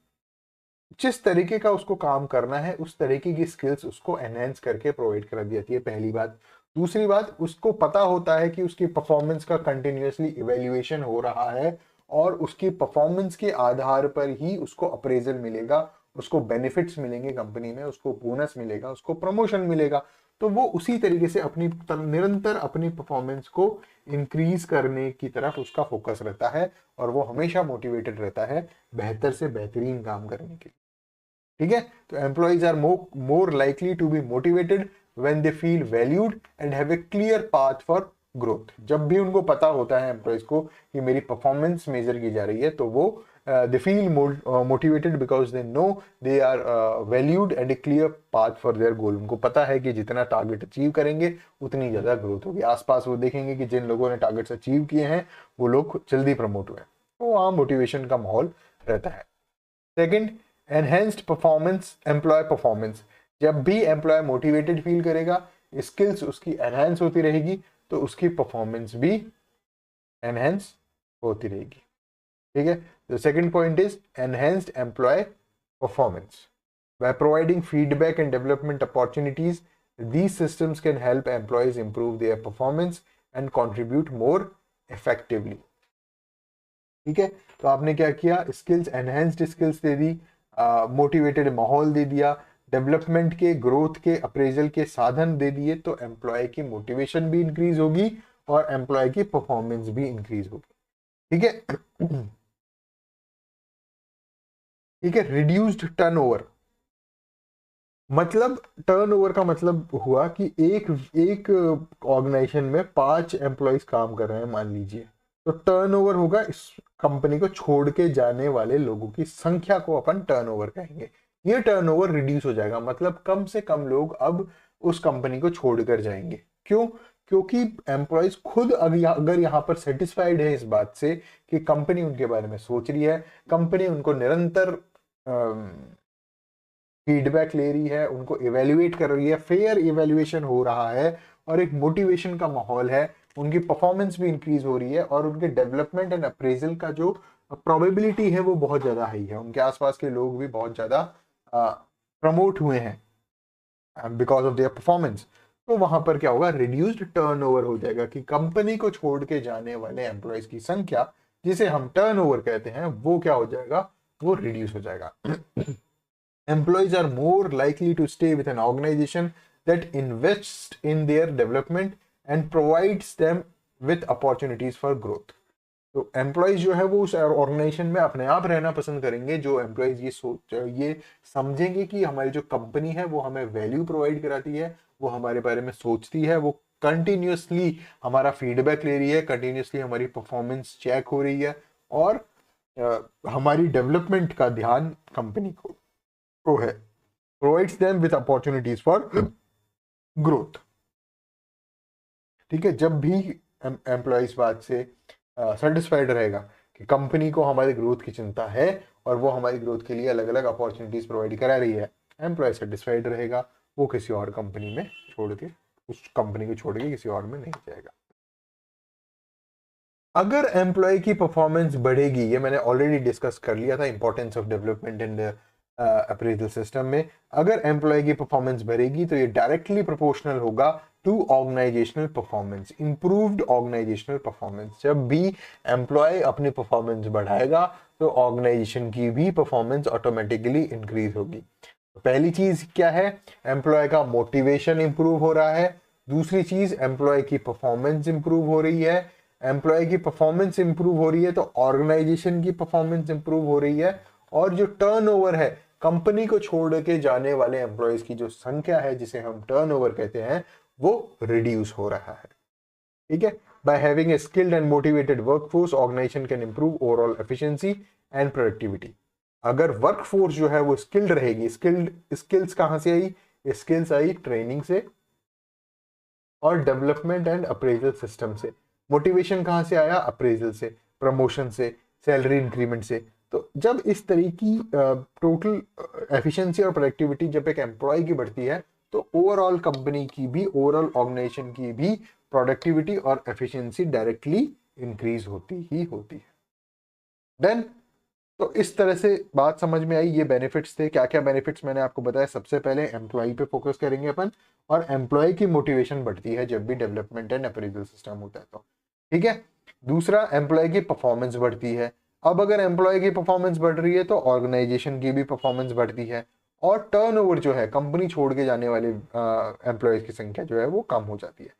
जिस तरीके का उसको काम करना है उस तरीके की स्किल्स उसको एनहेंस करके प्रोवाइड करा दी जाती है, पहली बात। दूसरी बात, उसको पता होता है कि उसकी परफॉर्मेंस का कंटिन्यूअसली इवेल्युएशन हो रहा है, और उसकी परफॉर्मेंस के आधार पर ही उसको अप्रेजल मिलेगा, उसको बेनिफिट्स मिलेंगे कंपनी में, उसको बोनस मिलेगा, उसको प्रमोशन मिलेगा। तो वो उसी तरीके से अपनी निरंतर अपनी परफॉर्मेंस को इंक्रीज करने की तरफ उसका फोकस रहता है, और वो हमेशा मोटिवेटेड रहता है बेहतर से बेहतरीन काम करने के लिए, ठीक है। तो employees are more likely to be motivated when they feel valued and have a clear path for growth. जब भी उनको पता होता है एम्प्लॉइज को कि मेरी परफॉर्मेंस मेजर की जा रही है, तो वो they feel motivated because they know they are valued and a clear path for their goal. उनको पता है कि जितना टारगेट अचीव करेंगे उतनी ज्यादा ग्रोथ होगी। आसपास वो देखेंगे कि जिन लोगों ने टारगेट्स अचीव किए हैं वो लोग जल्दी प्रमोट हुए, तो वहाँ मोटिवेशन का माहौल रहता है। Second, enhanced performance, employee performance. जब भी एम्प्लॉय मोटिवेटेड फील करेगा, स्किल्स उसकी एनहेंस होती रहेगी, तो उसकी परफॉर्मेंस भी एनहेंस होती रहेगी, ठीक है। The second point is enhanced employee performance. By providing feedback and development opportunities, these systems can help employees improve their performance and contribute more effectively. ठीक है। तो आपने क्या किया? स्किल्स, एनहेंस्ड स्किल्स दे दी, मोटिवेटेड माहौल दे दिया, डेवलपमेंट के, ग्रोथ के, अप्रेजल के साधन दे दिए, तो एम्प्लॉय की मोटिवेशन भी इंक्रीज होगी और एम्प्लॉय की परफॉर्मेंस भी इंक्रीज होगी, ठीक है। ठीक है। रिड्यूस्ड टर्नओवर, मतलब टर्नओवर का मतलब हुआ कि एक एक ऑर्गेनाइजेशन में 5 एम्प्लॉयज काम कर रहे हैं मान लीजिए, तो टर्नओवर होगा इस कंपनी को छोड़ के जाने वाले लोगों की संख्या को अपन टर्नओवर कहेंगे। ये टर्नओवर रिड्यूस हो जाएगा, मतलब कम से कम लोग अब उस कंपनी को छोड़कर जाएंगे। क्यों? क्योंकि एम्प्लॉयज खुद अगर यहाँ पर सेटिस्फाइड है इस बात से कि कंपनी उनके बारे में सोच रही है, कंपनी उनको निरंतर फीडबैक ले रही है, उनको इवेल्युएट कर रही है, फेयर इवेल्युएशन हो रहा है, और एक मोटिवेशन का माहौल है, उनकी परफॉर्मेंस भी इंक्रीज हो रही है, और उनके डेवलपमेंट एंड अप्रेजल का जो प्रोबेबिलिटी है वो बहुत ज्यादा हाई है, उनके आसपास के लोग भी बहुत ज्यादा प्रमोट हुए हैं बिकॉज ऑफ देयर परफॉर्मेंस। तो वहां पर क्या होगा? रिड्यूस्ड टर्नओवर हो जाएगा, कि कंपनी को छोड़ के जाने वाले एम्प्लॉयज की संख्या, जिसे हम टर्नओवर कहते हैं, वो क्या हो जाएगा? वो रिड्यूस हो जाएगा। Employees are more likely to stay with an organization that invests in their development and provides them with opportunities for growth. तो एम्प्लॉयज जो है वो उस ऑर्गेनाइजेशन में अपने आप रहना पसंद करेंगे, जो एम्प्लॉयज ये समझेंगे कि हमारी जो कंपनी है वो हमें वैल्यू प्रोवाइड कराती है, वो हमारे बारे में सोचती है, वो कंटिन्यूअसली हमारा फीडबैक ले रही है, कंटिन्यूअसली हमारी परफॉर्मेंस चेक हो रही है, और हमारी डेवलपमेंट का ध्यान कंपनी को है, provides them with opportunities for growth. ठीक है। जब भी एम्प्लॉय इस बात से सेटिस्फाइड रहेगा कि कंपनी को हमारी ग्रोथ की चिंता है और वो हमारी ग्रोथ के लिए अलग अलग अपॉर्चुनिटीज प्रोवाइड करा रही है, एम्प्लॉय सेटिस्फाइड रहेगा, वो किसी और कंपनी में छोड़ के, उस कंपनी को छोड़ के किसी और में नहीं जाएगा। अगर एम्प्लॉय की परफॉर्मेंस बढ़ेगी, ये मैंने ऑलरेडी डिस्कस कर लिया था, importance of development and appraisal system में। अगर एम्प्लॉय की परफॉर्मेंस बढ़ेगी तो ये डायरेक्टली प्रोपोर्शनल होगा to organizational performance, improved organizational performance. जब भी एम्प्लॉय अपनी परफॉर्मेंस बढ़ाएगा तो ऑर्गेनाइजेशन की भी परफॉर्मेंस ऑटोमेटिकली इंक्रीज होगी। पहली चीज क्या है, एम्प्लॉय का मोटिवेशन इंप्रूव हो रहा है। दूसरी चीज, एम्प्लॉय की परफॉर्मेंस इंप्रूव हो रही है। एम्प्लॉय की परफॉर्मेंस इंप्रूव हो रही है तो ऑर्गेनाइजेशन की परफॉर्मेंस इंप्रूव हो रही है, और जो टर्नओवर है, कंपनी को छोड़ के जाने वाले एम्प्लॉयज की जो संख्या है, जिसे हम टर्नओवर कहते हैं, वो रिड्यूस हो रहा है। ठीक है, by having a skilled and motivated workforce organization can improve overall efficiency and productivity. अगर वर्कफोर्स जो है वो स्किल्ड रहेगी, स्किल्स कहां से आई, स्किल्स आई ट्रेनिंग से और डेवलपमेंट एंड अप्रेजल सिस्टम से। मोटिवेशन कहां से आया, अप्रेजल से, प्रमोशन से, सैलरी इंक्रीमेंट से। तो जब इस तरह की टोटल एफिशिएंसी और प्रोडक्टिविटी जब एक एम्प्लॉय की बढ़ती है तो ओवरऑल कंपनी की भी, ओवरऑल ऑर्गेनाइजेशन की भी प्रोडक्टिविटी और एफिशिएंसी डायरेक्टली इंक्रीज होती ही होती है। देन तो इस तरह से बात समझ में आई। ये बेनिफिट्स थे। क्या क्या बेनिफिट्स मैंने आपको बताया। सबसे पहले एम्प्लॉय पे फोकस करेंगे अपन, और एम्प्लॉय की मोटिवेशन बढ़ती है जब भी डेवलपमेंट एंड अप्रेजल सिस्टम होता है तो। ठीक है, दूसरा, एम्प्लॉय की परफॉर्मेंस बढ़ती है। अब अगर एम्प्लॉय की परफॉर्मेंस बढ़ रही है तो ऑर्गेनाइजेशन की भी परफॉर्मेंस बढ़ती है, और टर्नओवर जो है, कंपनी छोड़ के जाने वाले एम्प्लॉयज की संख्या जो है वो कम हो जाती है।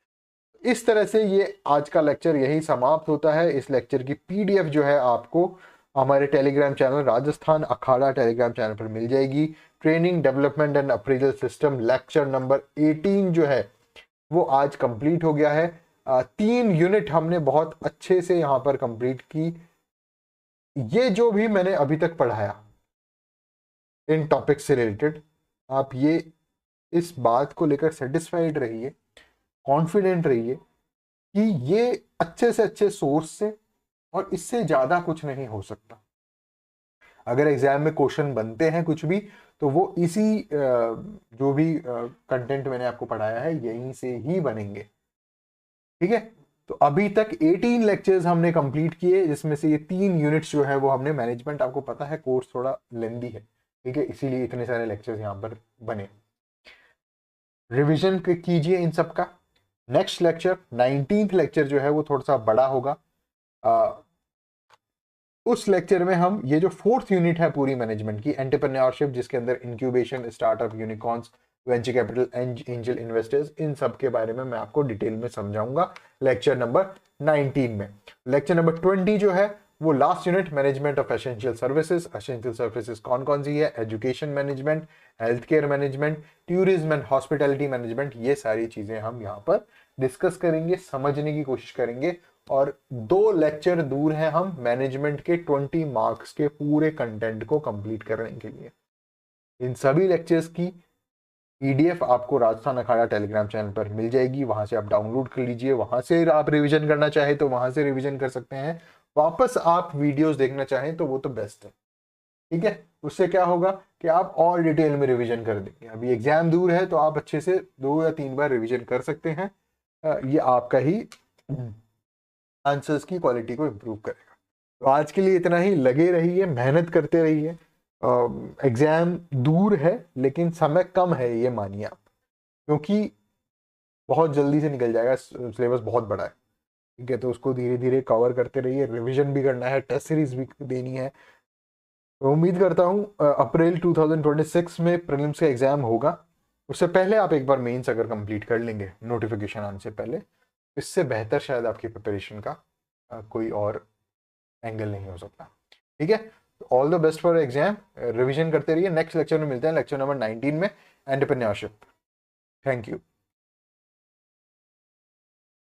इस तरह से ये आज का लेक्चर यही समाप्त होता है। इस लेक्चर की पीडीएफ जो है आपको हमारे टेलीग्राम चैनल राजस्थान अखाड़ा टेलीग्राम चैनल पर मिल जाएगी। Training development and appraisal system lecture number 18 जो है वो आज कंप्लीट हो गया है। 3 यूनिट हमने बहुत अच्छे से यहाँ पर कंप्लीट की। ये जो भी मैंने अभी तक पढ़ाया इन टॉपिक से रिलेटेड, आप ये इस बात को लेकर सेटिस्फाइड रहिए, कॉन्फिडेंट रहिए कि ये अच्छे से अच्छे सोर्स से, और इससे ज्यादा कुछ नहीं हो सकता। अगर एग्जाम में क्वेश्चन बनते हैं कुछ भी, तो वो इसी जो भी कंटेंट मैंने आपको पढ़ाया है यहीं से ही बनेंगे। ठीक है, तो अभी तक 18 लेक्चर्स हमने कंप्लीट किए, जिसमें से ये 3 यूनिट्स जो है वो हमने मैनेजमेंट, आपको पता है कोर्स थोड़ा लेंदी है, ठीक है, इसीलिए इतने सारे लेक्चर्स यहाँ पर बने। रिविजन कीजिए इन सब का। नेक्स्ट लेक्चर 19th लेक्चर जो है वो थोड़ा सा बड़ा होगा। उस लेक्चर में हम ये जो 4th यूनिट है पूरी मैनेजमेंट की, एंटरप्रेन्योरशिप, जिसके अंदर incubation, startup, unicorns, venture capital, angel investors, इन सब के बारे में मैं आपको डिटेल में समझाऊंगा लेक्चर नंबर 19 में। लेक्चर नंबर 20 जो है वो last unit, management of essential services. Essential services कौन कौन सी है, education management, health care management, tourism and hospitality management, ये सारी चीजें हम यहाँ पर डिस्कस करेंगे, समझने की कोशिश करेंगे। और 2 लेक्चर दूर हैं हम मैनेजमेंट के 20 मार्क्स के पूरे कंटेंट को कंप्लीट करने के लिए। इन सभी लेक्चर्स की पीडीएफ आपको राजस्थान अखाड़ा टेलीग्राम चैनल पर मिल जाएगी, वहां से आप डाउनलोड कर लीजिए। वहां से आप रिवीजन करना चाहे तो वहां से रिवीजन कर सकते हैं, वापस आप वीडियोस देखना चाहें तो वो तो बेस्ट है। ठीक है, उससे क्या होगा कि आप और डिटेल में रिवीजन कर देंगे। अभी एग्जाम दूर है तो आप अच्छे से 2 या 3 बार रिवीजन कर सकते हैं। ये आपका ही आंसर्स की क्वालिटी को इम्प्रूव करेगा। तो आज के लिए इतना ही। लगे रहिए, मेहनत करते रहिए। एग्जाम दूर है लेकिन समय कम है, ये मानिए आप, क्योंकि बहुत जल्दी से निकल जाएगा, सिलेबस बहुत बड़ा है। ठीक है, तो उसको धीरे धीरे कवर करते रहिए, रिवीजन भी करना है, टेस्ट सीरीज भी देनी है। तो उम्मीद करता हूँ अप्रैल 2026 में प्रीलिम्स का एग्जाम होगा। उससे पहले आप एक बार मेंस अगर कंप्लीट कर लेंगे नोटिफिकेशन आने से पहले, इससे बेहतर शायद आपकी प्रिपरेशन का कोई और एंगल नहीं हो सकता। ठीक है, all the best for exam. Revision करते रहिए। नेक्स्ट लेक्चर में मिलते हैं, लेक्चर नंबर 19 में, एंटरप्रेन्योरशिप। Thank you.